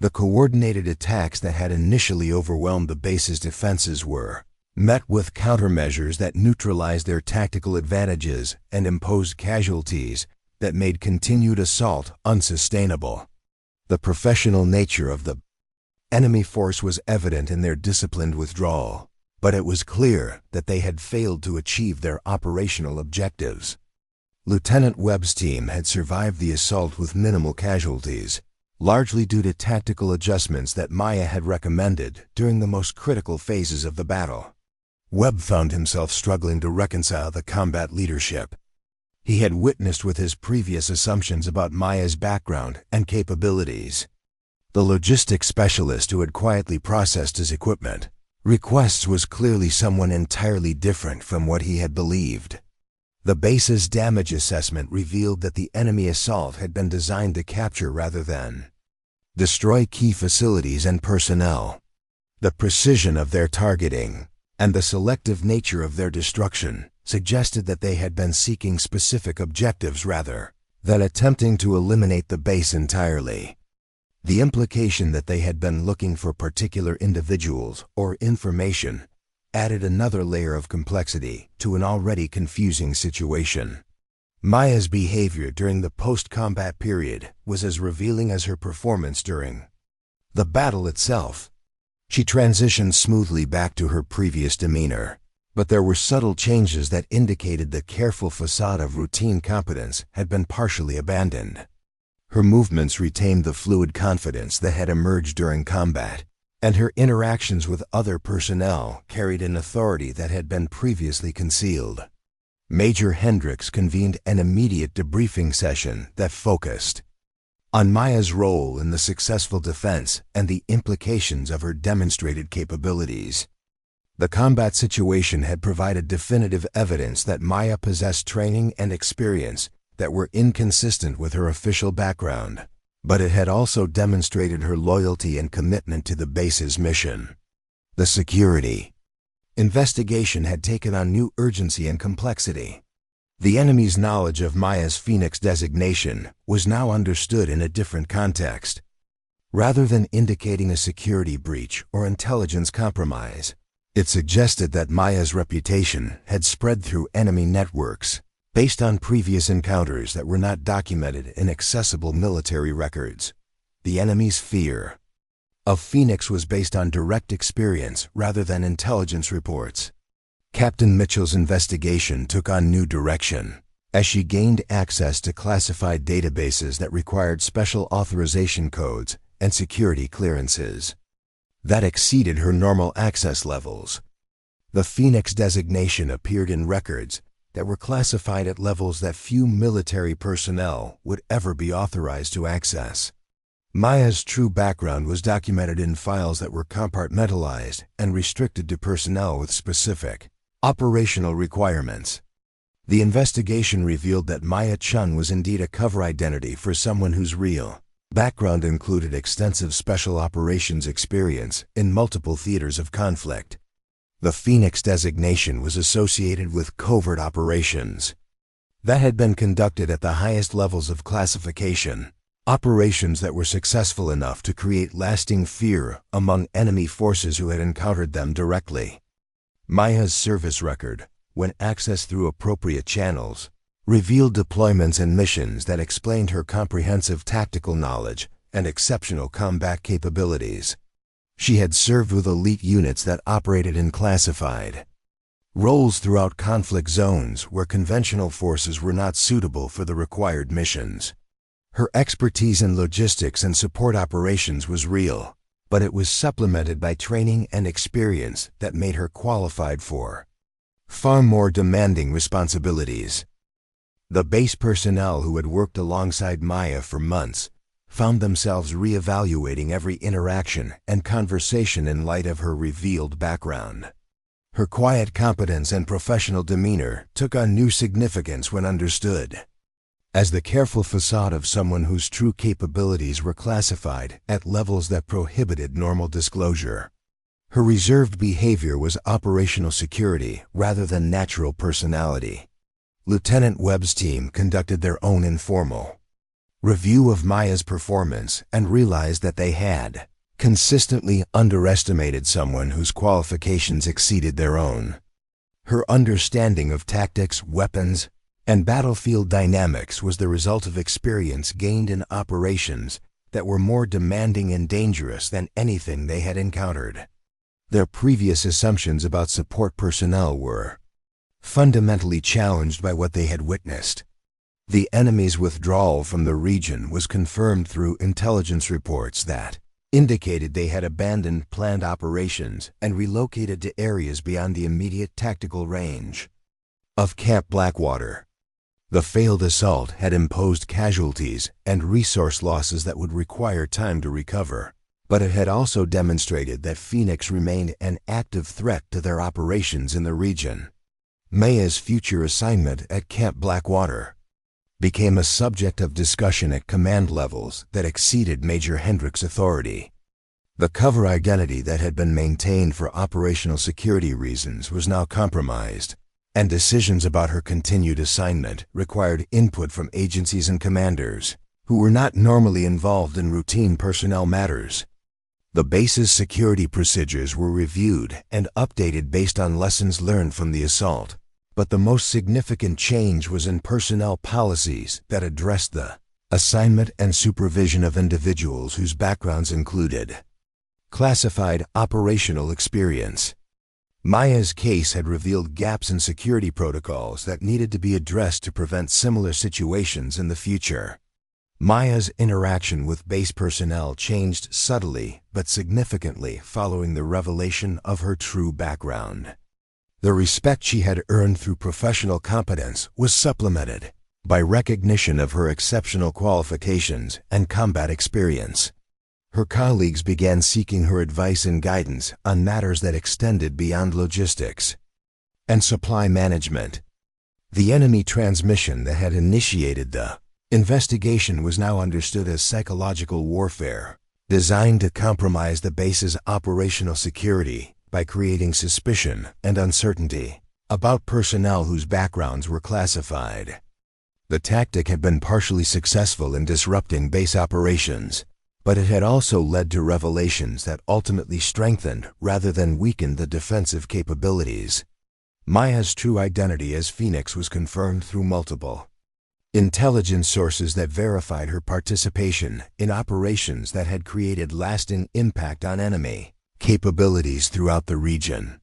The coordinated attacks that had initially overwhelmed the base's defenses were met with countermeasures that neutralized their tactical advantages and imposed casualties that made continued assault unsustainable. The professional nature of the enemy force was evident in their disciplined withdrawal, but it was clear that they had failed to achieve their operational objectives. Lieutenant Webb's team had survived the assault with minimal casualties, largely due to tactical adjustments that Maya had recommended during the most critical phases of the battle. Webb found himself struggling to reconcile the combat leadership he had witnessed with his previous assumptions about Maya's background and capabilities. The logistics specialist who had quietly processed his equipment requests was clearly someone entirely different from what he had believed. The base's damage assessment revealed that the enemy assault had been designed to capture rather than destroy key facilities and personnel. The precision of their targeting and the selective nature of their destruction suggested that they had been seeking specific objectives rather than attempting to eliminate the base entirely. The implication that they had been looking for particular individuals or information added another layer of complexity to an already confusing situation. Maya's behavior during the post-combat period was as revealing as her performance during the battle itself. She transitioned smoothly back to her previous demeanor, but there were subtle changes that indicated the careful facade of routine competence had been partially abandoned. Her movements retained the fluid confidence that had emerged during combat, and her interactions with other personnel carried an authority that had been previously concealed. Major Hendricks convened an immediate debriefing session that focused on Maya's role in the successful defense and the implications of her demonstrated capabilities. The combat situation had provided definitive evidence that Maya possessed training and experience that were inconsistent with her official background, but it had also demonstrated her loyalty and commitment to the base's mission. The security investigation had taken on new urgency and complexity. The enemy's knowledge of Maya's Phoenix designation was now understood in a different context. Rather than indicating a security breach or intelligence compromise, it suggested that Maya's reputation had spread through enemy networks based on previous encounters that were not documented in accessible military records. The enemy's fear of Phoenix was based on direct experience rather than intelligence reports. Captain Mitchell's investigation took on new direction as she gained access to classified databases that required special authorization codes and security clearances that exceeded her normal access levels. The Phoenix designation appeared in records that were classified at levels that few military personnel would ever be authorized to access. Maya's true background was documented in files that were compartmentalized and restricted to personnel with specific operational requirements. The investigation revealed that Maya Chen was indeed a cover identity for someone whose real background included extensive special operations experience in multiple theaters of conflict. The Phoenix designation was associated with covert operations that had been conducted at the highest levels of classification, operations that were successful enough to create lasting fear among enemy forces who had encountered them directly. Maya's service record, when accessed through appropriate channels, revealed deployments and missions that explained her comprehensive tactical knowledge and exceptional combat capabilities. She had served with elite units that operated in classified roles throughout conflict zones where conventional forces were not suitable for the required missions. Her expertise in logistics and support operations was real, but it was supplemented by training and experience that made her qualified for far more demanding responsibilities. The base personnel who had worked alongside Maya for months found themselves reevaluating every interaction and conversation in light of her revealed background. Her quiet competence and professional demeanor took on new significance when understood as the careful facade of someone whose true capabilities were classified at levels that prohibited normal disclosure. Her reserved behavior was operational security rather than natural personality. Lieutenant Webb's team conducted their own informal review of Maya's performance and realized that they had consistently underestimated someone whose qualifications exceeded their own. Her understanding of tactics, weapons, and battlefield dynamics was the result of experience gained in operations that were more demanding and dangerous than anything they had encountered. Their previous assumptions about support personnel were fundamentally challenged by what they had witnessed. The enemy's withdrawal from the region was confirmed through intelligence reports that indicated they had abandoned planned operations and relocated to areas beyond the immediate tactical range of Camp Blackwater. The failed assault had imposed casualties and resource losses that would require time to recover, but it had also demonstrated that Phoenix remained an active threat to their operations in the region. Maya's future assignment at Camp Blackwater became a subject of discussion at command levels that exceeded Major Hendrick's authority. The cover identity that had been maintained for operational security reasons was now compromised, and decisions about her continued assignment required input from agencies and commanders who were not normally involved in routine personnel matters. The base's security procedures were reviewed and updated based on lessons learned from the assault, but the most significant change was in personnel policies that addressed the assignment and supervision of individuals whose backgrounds included classified operational experience. Maya's case had revealed gaps in security protocols that needed to be addressed to prevent similar situations in the future. Maya's interaction with base personnel changed subtly but significantly following the revelation of her true background. The respect she had earned through professional competence was supplemented by recognition of her exceptional qualifications and combat experience. Her colleagues began seeking her advice and guidance on matters that extended beyond logistics and supply management. The enemy transmission that had initiated the investigation was now understood as psychological warfare, designed to compromise the base's operational security by creating suspicion and uncertainty about personnel whose backgrounds were classified. The tactic had been partially successful in disrupting base operations, but it had also led to revelations that ultimately strengthened rather than weakened the defensive capabilities. Maya's true identity as Phoenix was confirmed through multiple intelligence sources that verified her participation in operations that had created lasting impact on enemy capabilities throughout the region.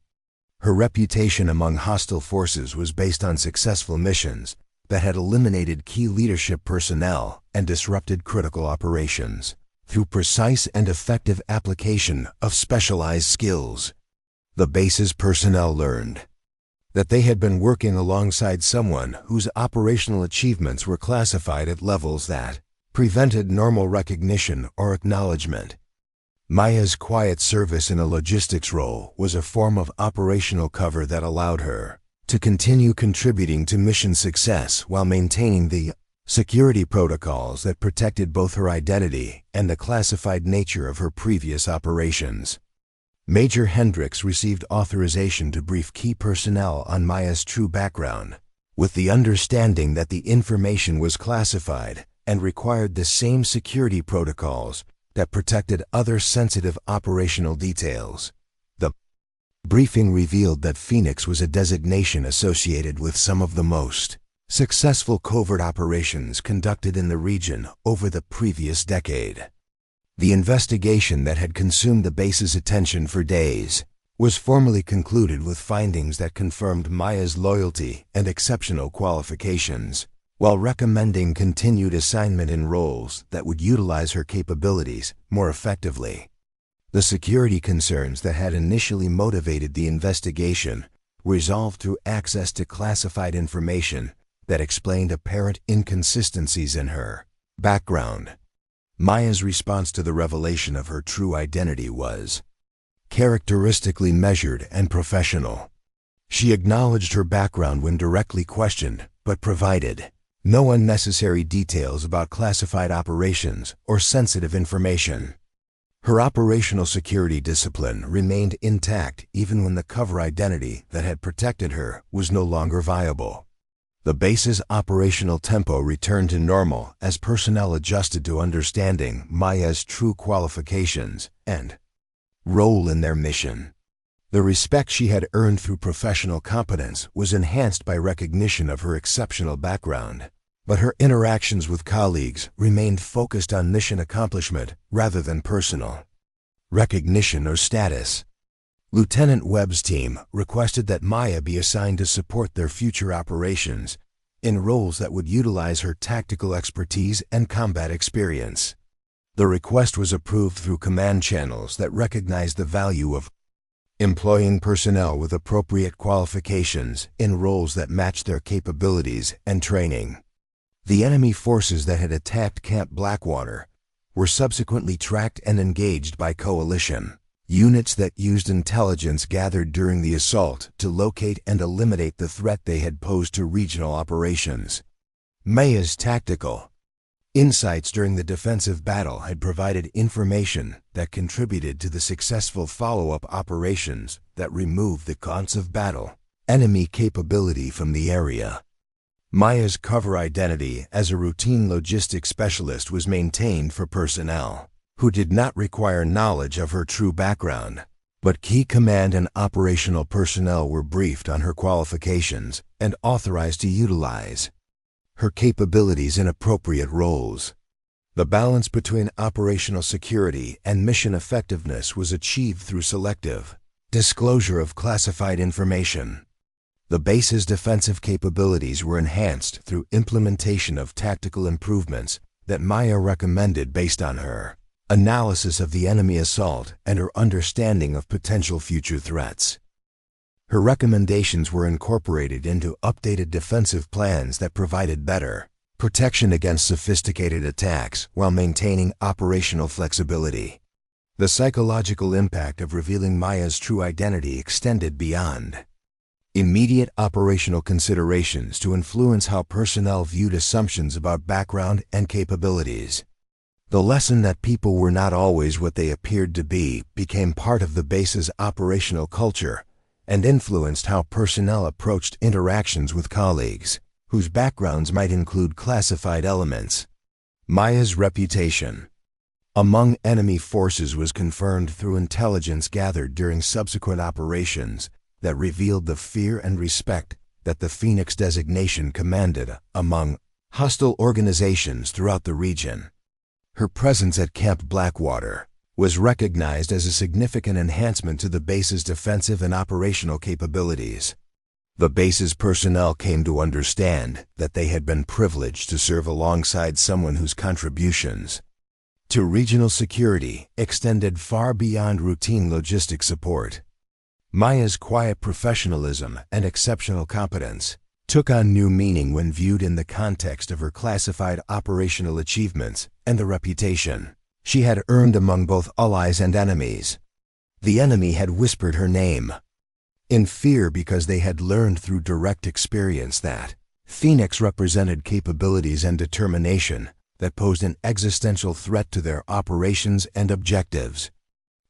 Her reputation among hostile forces was based on successful missions that had eliminated key leadership personnel and disrupted critical operations through precise and effective application of specialized skills. The base's personnel learned that they had been working alongside someone whose operational achievements were classified at levels that prevented normal recognition or acknowledgement. Maya's quiet service in a logistics role was a form of operational cover that allowed her to continue contributing to mission success while maintaining the security protocols that protected both her identity and the classified nature of her previous operations. Major Hendricks received authorization to brief key personnel on Maya's true background, with the understanding that the information was classified and required the same security protocols that protected other sensitive operational details. The briefing revealed that Phoenix was a designation associated with some of the most successful covert operations conducted in the region over the previous decade. The investigation that had consumed the base's attention for days was formally concluded with findings that confirmed Maya's loyalty and exceptional qualifications, while recommending continued assignment in roles that would utilize her capabilities more effectively. The security concerns that had initially motivated the investigation resolved through access to classified information that explained apparent inconsistencies in her background. Maya's response to the revelation of her true identity was characteristically measured and professional. She acknowledged her background when directly questioned, but provided no unnecessary details about classified operations or sensitive information. Her operational security discipline remained intact even when the cover identity that had protected her was no longer viable. The base's operational tempo returned to normal as personnel adjusted to understanding Maya's true qualifications and role in their mission. The respect she had earned through professional competence was enhanced by recognition of her exceptional background, but her interactions with colleagues remained focused on mission accomplishment rather than personal recognition or status. Lieutenant Webb's team requested that Maya be assigned to support their future operations in roles that would utilize her tactical expertise and combat experience. The request was approved through command channels that recognized the value of employing personnel with appropriate qualifications in roles that matched their capabilities and training. The enemy forces that had attacked Camp Blackwater were subsequently tracked and engaged by coalition units that used intelligence gathered during the assault to locate and eliminate the threat they had posed to regional operations. Maya's tactical insights during the defensive battle had provided information that contributed to the successful follow-up operations that removed the cons of battle enemy capability from the area. Maya's cover identity as a routine logistics specialist was maintained for personnel who did not require knowledge of her true background, but key command and operational personnel were briefed on her qualifications and authorized to utilize her capabilities in appropriate roles. The balance between operational security and mission effectiveness was achieved through selective disclosure of classified information. The base's defensive capabilities were enhanced through implementation of tactical improvements that Maya recommended based on her analysis of the enemy assault and her understanding of potential future threats. Her recommendations were incorporated into updated defensive plans that provided better protection against sophisticated attacks while maintaining operational flexibility. The psychological impact of revealing Maya's true identity extended beyond immediate operational considerations to influence how personnel viewed assumptions about background and capabilities. The lesson that people were not always what they appeared to be became part of the base's operational culture and influenced how personnel approached interactions with colleagues, whose backgrounds might include classified elements. Maya's reputation among enemy forces was confirmed through intelligence gathered during subsequent operations that revealed the fear and respect that the Phoenix designation commanded among hostile organizations throughout the region. Her presence at Camp Blackwater was recognized as a significant enhancement to the base's defensive and operational capabilities. The base's personnel came to understand that they had been privileged to serve alongside someone whose contributions to regional security extended far beyond routine logistic support. Maya's quiet professionalism and exceptional competence took on new meaning when viewed in the context of her classified operational achievements and the reputation she had earned among both allies and enemies. The enemy had whispered her name in fear because they had learned through direct experience that Phoenix represented capabilities and determination that posed an existential threat to their operations and objectives.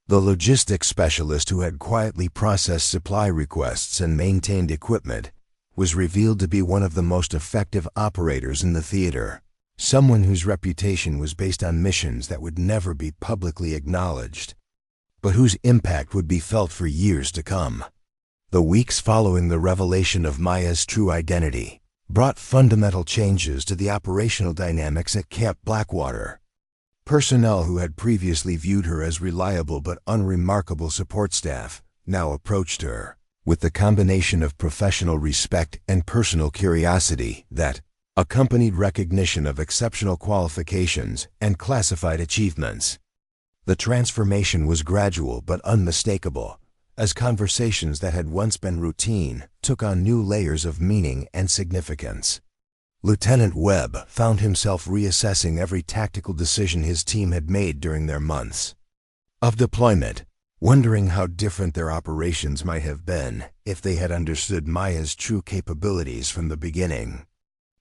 The logistics specialist who had quietly processed supply requests and maintained equipment was revealed to be one of the most effective operators in the theater, someone whose reputation was based on missions that would never be publicly acknowledged, but whose impact would be felt for years to come. The weeks following the revelation of Maya's true identity brought fundamental changes to the operational dynamics at Camp Blackwater. Personnel who had previously viewed her as reliable but unremarkable support staff now approached her with the combination of professional respect and personal curiosity that accompanied recognition of exceptional qualifications and classified achievements. The transformation was gradual but unmistakable, as conversations that had once been routine took on new layers of meaning and significance. Lieutenant Webb found himself reassessing every tactical decision his team had made during their months of deployment, wondering how different their operations might have been if they had understood Maya's true capabilities from the beginning.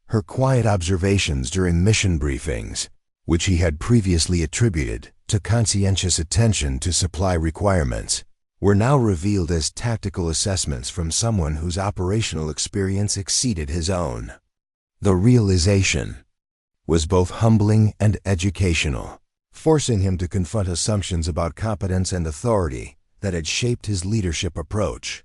Her quiet observations during mission briefings, which he had previously attributed to conscientious attention to supply requirements, were now revealed as tactical assessments from someone whose operational experience exceeded his own. The realization was both humbling and educational, forcing him to confront assumptions about competence and authority that had shaped his leadership approach.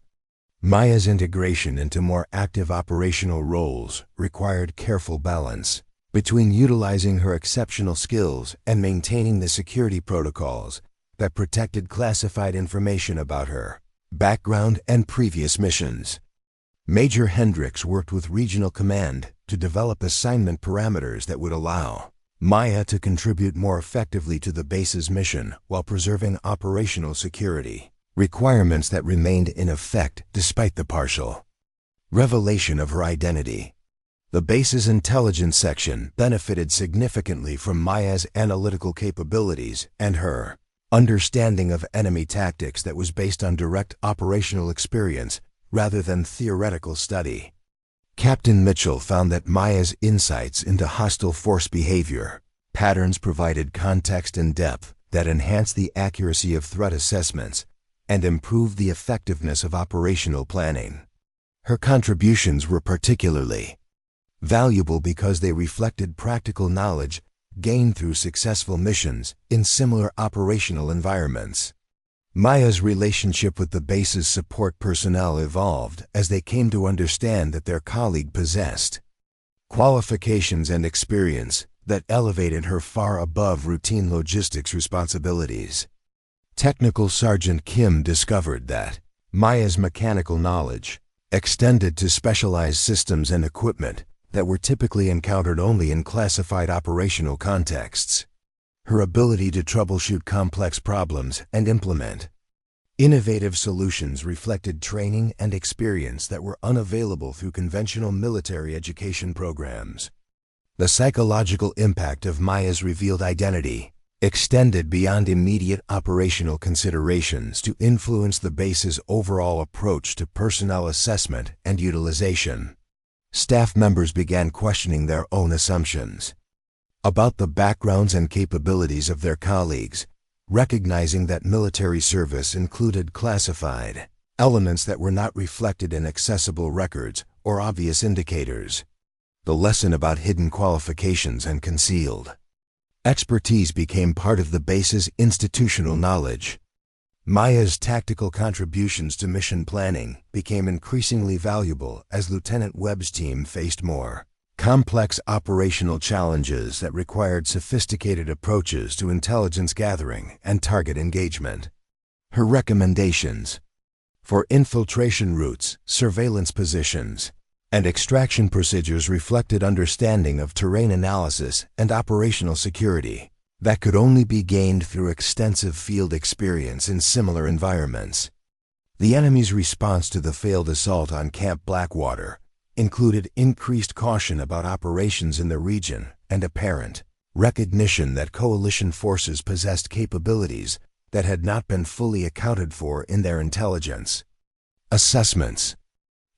Maya's integration into more active operational roles required careful balance between utilizing her exceptional skills and maintaining the security protocols that protected classified information about her background and previous missions. Major Hendricks worked with Regional Command to develop assignment parameters that would allow Maya to contribute more effectively to the base's mission while preserving operational security, requirements that remained in effect despite the partial revelation of her identity. The base's intelligence section benefited significantly from Maya's analytical capabilities and her understanding of enemy tactics that was based on direct operational experience rather than theoretical study. Captain Mitchell found that Maya's insights into hostile force behavior patterns provided context and depth that enhanced the accuracy of threat assessments and improved the effectiveness of operational planning. Her contributions were particularly valuable because they reflected practical knowledge gained through successful missions in similar operational environments. Maya's relationship with the base's support personnel evolved as they came to understand that their colleague possessed qualifications and experience that elevated her far above routine logistics responsibilities. Technical Sergeant Kim discovered that Maya's mechanical knowledge extended to specialized systems and equipment that were typically encountered only in classified operational contexts. Her ability to troubleshoot complex problems and implement innovative solutions reflected training and experience that were unavailable through conventional military education programs. The psychological impact of Maya's revealed identity extended beyond immediate operational considerations to influence the base's overall approach to personnel assessment and utilization. Staff members began questioning their own assumptions about the backgrounds and capabilities of their colleagues, recognizing that military service included classified elements that were not reflected in accessible records or obvious indicators. The lesson about hidden qualifications and concealed expertise became part of the base's institutional knowledge. Maya's tactical contributions to mission planning became increasingly valuable as Lieutenant Webb's team faced more complex operational challenges that required sophisticated approaches to intelligence gathering and target engagement. Her recommendations for infiltration routes, surveillance positions, and extraction procedures reflected understanding of terrain analysis and operational security that could only be gained through extensive field experience in similar environments. The enemy's response to the failed assault on Camp Blackwater included increased caution about operations in the region and apparent recognition that coalition forces possessed capabilities that had not been fully accounted for in their intelligence assessments.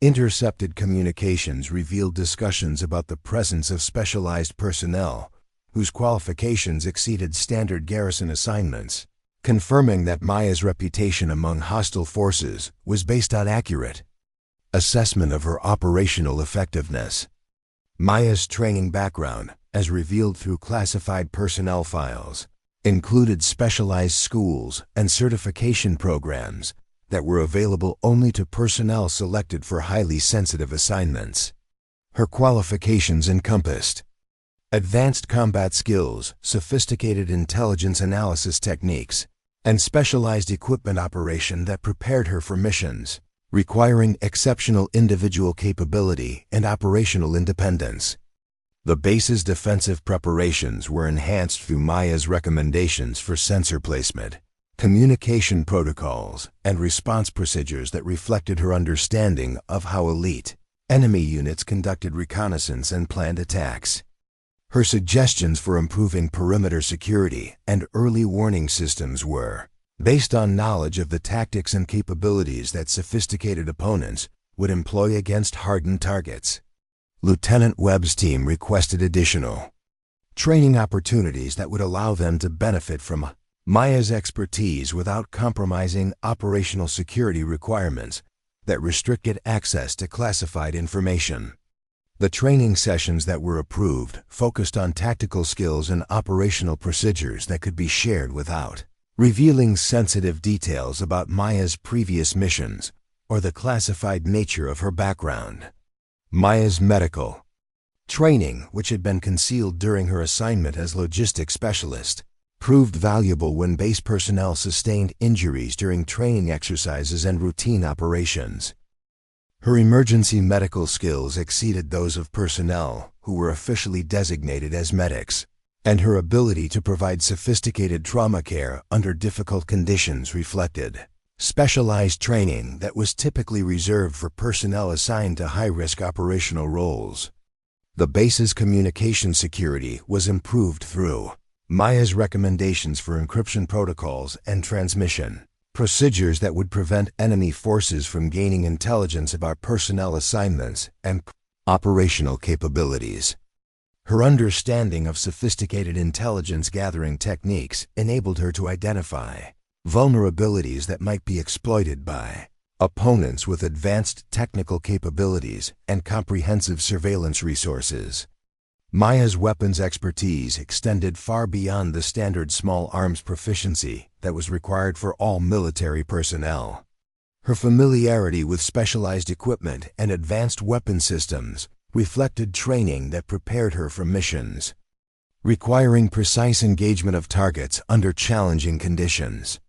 Intercepted communications revealed discussions about the presence of specialized personnel whose qualifications exceeded standard garrison assignments, confirming that Maya's reputation among hostile forces was based on accurate assessment of her operational effectiveness. Maya's training background, as revealed through classified personnel files, included specialized schools and certification programs that were available only to personnel selected for highly sensitive assignments. Her qualifications encompassed advanced combat skills, sophisticated intelligence analysis techniques, and specialized equipment operation that prepared her for missions requiring exceptional individual capability and operational independence. The base's defensive preparations were enhanced through Maya's recommendations for sensor placement, communication protocols, and response procedures that reflected her understanding of how elite enemy units conducted reconnaissance and planned attacks. Her suggestions for improving perimeter security and early warning systems were based on knowledge of the tactics and capabilities that sophisticated opponents would employ against hardened targets. Lieutenant Webb's team requested additional training opportunities that would allow them to benefit from Maya's expertise without compromising operational security requirements that restricted access to classified information. The training sessions that were approved focused on tactical skills and operational procedures that could be shared without revealing sensitive details about Maya's previous missions or the classified nature of her background. Maya's medical training, which had been concealed during her assignment as logistics specialist, proved valuable when base personnel sustained injuries during training exercises and routine operations. Her emergency medical skills exceeded those of personnel who were officially designated as medics, and her ability to provide sophisticated trauma care under difficult conditions reflected specialized training that was typically reserved for personnel assigned to high-risk operational roles. The base's communication security was improved through Maya's recommendations for encryption protocols and transmission procedures that would prevent enemy forces from gaining intelligence about personnel assignments and operational capabilities. Her understanding of sophisticated intelligence gathering techniques enabled her to identify vulnerabilities that might be exploited by opponents with advanced technical capabilities and comprehensive surveillance resources. Maya's weapons expertise extended far beyond the standard small arms proficiency that was required for all military personnel. Her familiarity with specialized equipment and advanced weapon systems reflected training that prepared her for missions requiring precise engagement of targets under challenging conditions.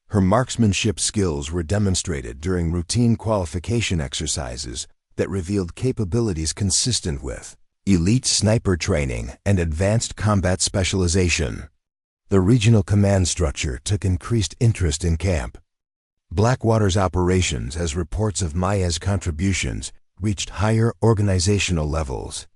Her marksmanship skills were demonstrated during routine qualification exercises that revealed capabilities consistent with elite sniper training and advanced combat specialization. The regional command structure took increased interest in Camp Blackwater's operations as reports of Maya's contributions reached higher organizational levels.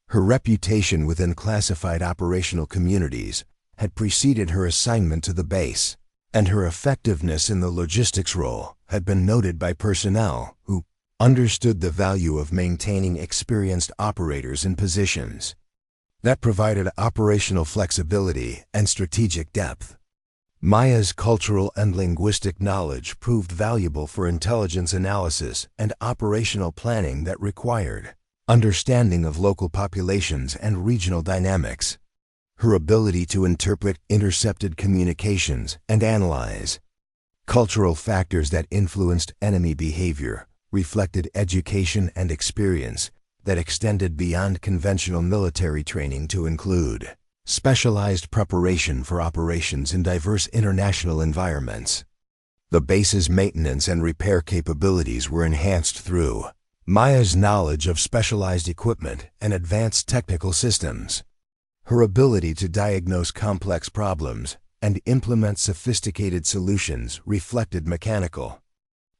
Her reputation within classified operational communities had preceded her assignment to the base, and her effectiveness in the logistics role had been noted by personnel who understood the value of maintaining experienced operators in positions that provided operational flexibility and strategic depth. Maya's cultural and linguistic knowledge proved valuable for intelligence analysis and operational planning that required understanding of local populations and regional dynamics. Her ability to interpret intercepted communications and analyze cultural factors that influenced enemy behavior reflected education and experience that extended beyond conventional military training to include specialized preparation for operations in diverse international environments. The base's maintenance and repair capabilities were enhanced through Maya's knowledge of specialized equipment and advanced technical systems. Her ability to diagnose complex problems and implement sophisticated solutions reflected mechanical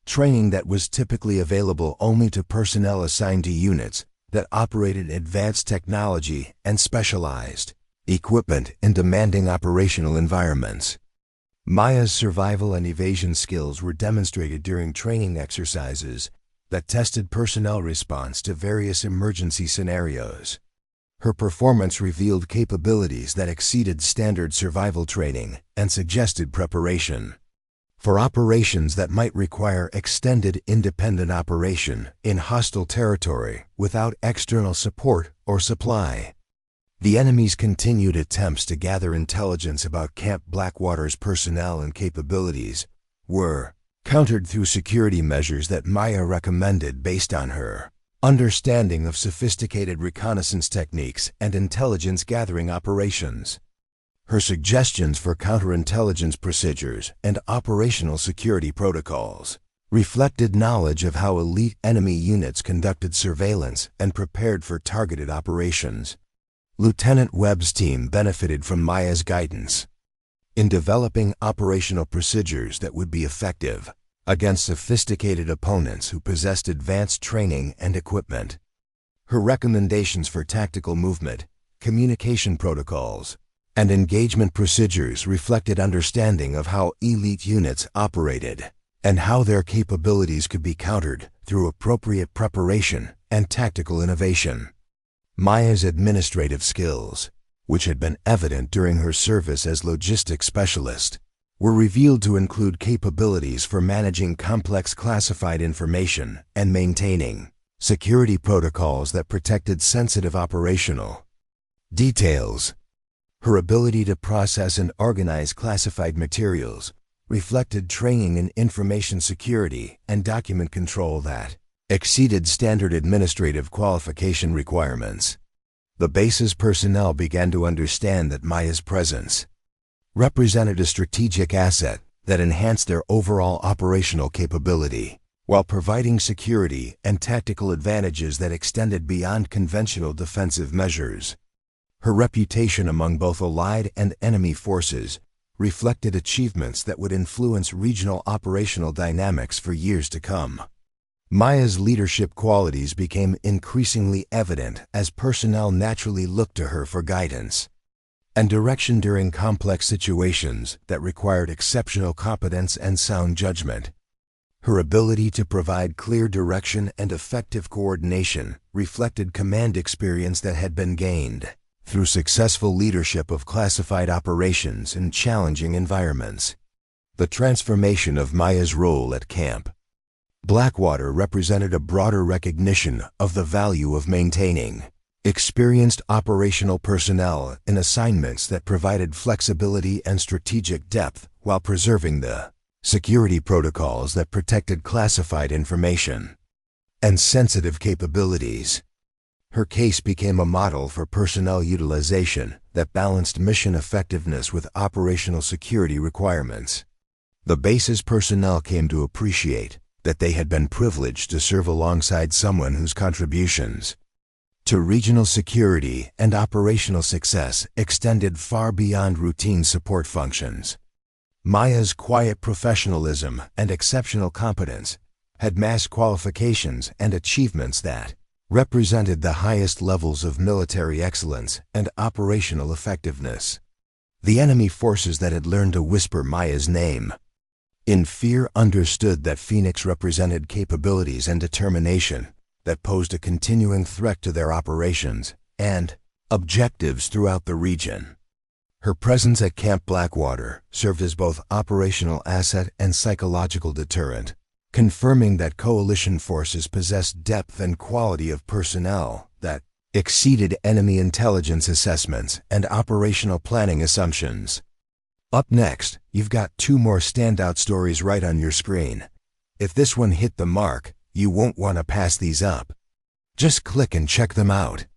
training that was typically available only to personnel assigned to units that operated advanced technology and specialized equipment in demanding operational environments. Maya's survival and evasion skills were demonstrated during training exercises that tested personnel response to various emergency scenarios. Her performance revealed capabilities that exceeded standard survival training and suggested preparation for operations that might require extended independent operation in hostile territory without external support or supply. The enemy's continued attempts to gather intelligence about Camp Blackwater's personnel and capabilities were countered through security measures that Maya recommended based on her understanding of sophisticated reconnaissance techniques and intelligence gathering operations. Her suggestions for counterintelligence procedures and operational security protocols reflected knowledge of how elite enemy units conducted surveillance and prepared for targeted operations. Lieutenant Webb's team benefited from Maya's guidance in developing operational procedures that would be effective against sophisticated opponents who possessed advanced training and equipment. Her recommendations for tactical movement, communication protocols, and engagement procedures reflected understanding of how elite units operated and how their capabilities could be countered through appropriate preparation and tactical innovation. Maya's administrative skills, which had been evident during her service as logistics specialist, were revealed to include capabilities for managing complex classified information and maintaining security protocols that protected sensitive operational details. Her ability to process and organize classified materials reflected training in information security and document control that exceeded standard administrative qualification requirements. The base's personnel began to understand that Maya's presence represented a strategic asset that enhanced their overall operational capability, while providing security and tactical advantages that extended beyond conventional defensive measures. Her reputation among both allied and enemy forces reflected achievements that would influence regional operational dynamics for years to come. Maya's leadership qualities became increasingly evident as personnel naturally looked to her for guidance and direction during complex situations that required exceptional competence and sound judgment. Her ability to provide clear direction and effective coordination reflected command experience that had been gained through successful leadership of classified operations in challenging environments. The transformation of Maya's role at Camp Blackwater represented a broader recognition of the value of maintaining experienced operational personnel in assignments that provided flexibility and strategic depth while preserving the security protocols that protected classified information and sensitive capabilities. Her case became a model for personnel utilization that balanced mission effectiveness with operational security requirements. The base's personnel came to appreciate that they had been privileged to serve alongside someone whose contributions to regional security and operational success extended far beyond routine support functions. Maya's quiet professionalism and exceptional competence had mass qualifications and achievements that represented the highest levels of military excellence and operational effectiveness. The enemy forces that had learned to whisper Maya's name in fear understood that Phoenix represented capabilities and determination that posed a continuing threat to their operations and objectives throughout the region. Her presence at Camp Blackwater served as both operational asset and psychological deterrent, confirming that coalition forces possessed depth and quality of personnel that exceeded enemy intelligence assessments and operational planning assumptions. Up next, you've got two more standout stories right on your screen. If this one hit the mark, you won't want to pass these up. Just click and check them out.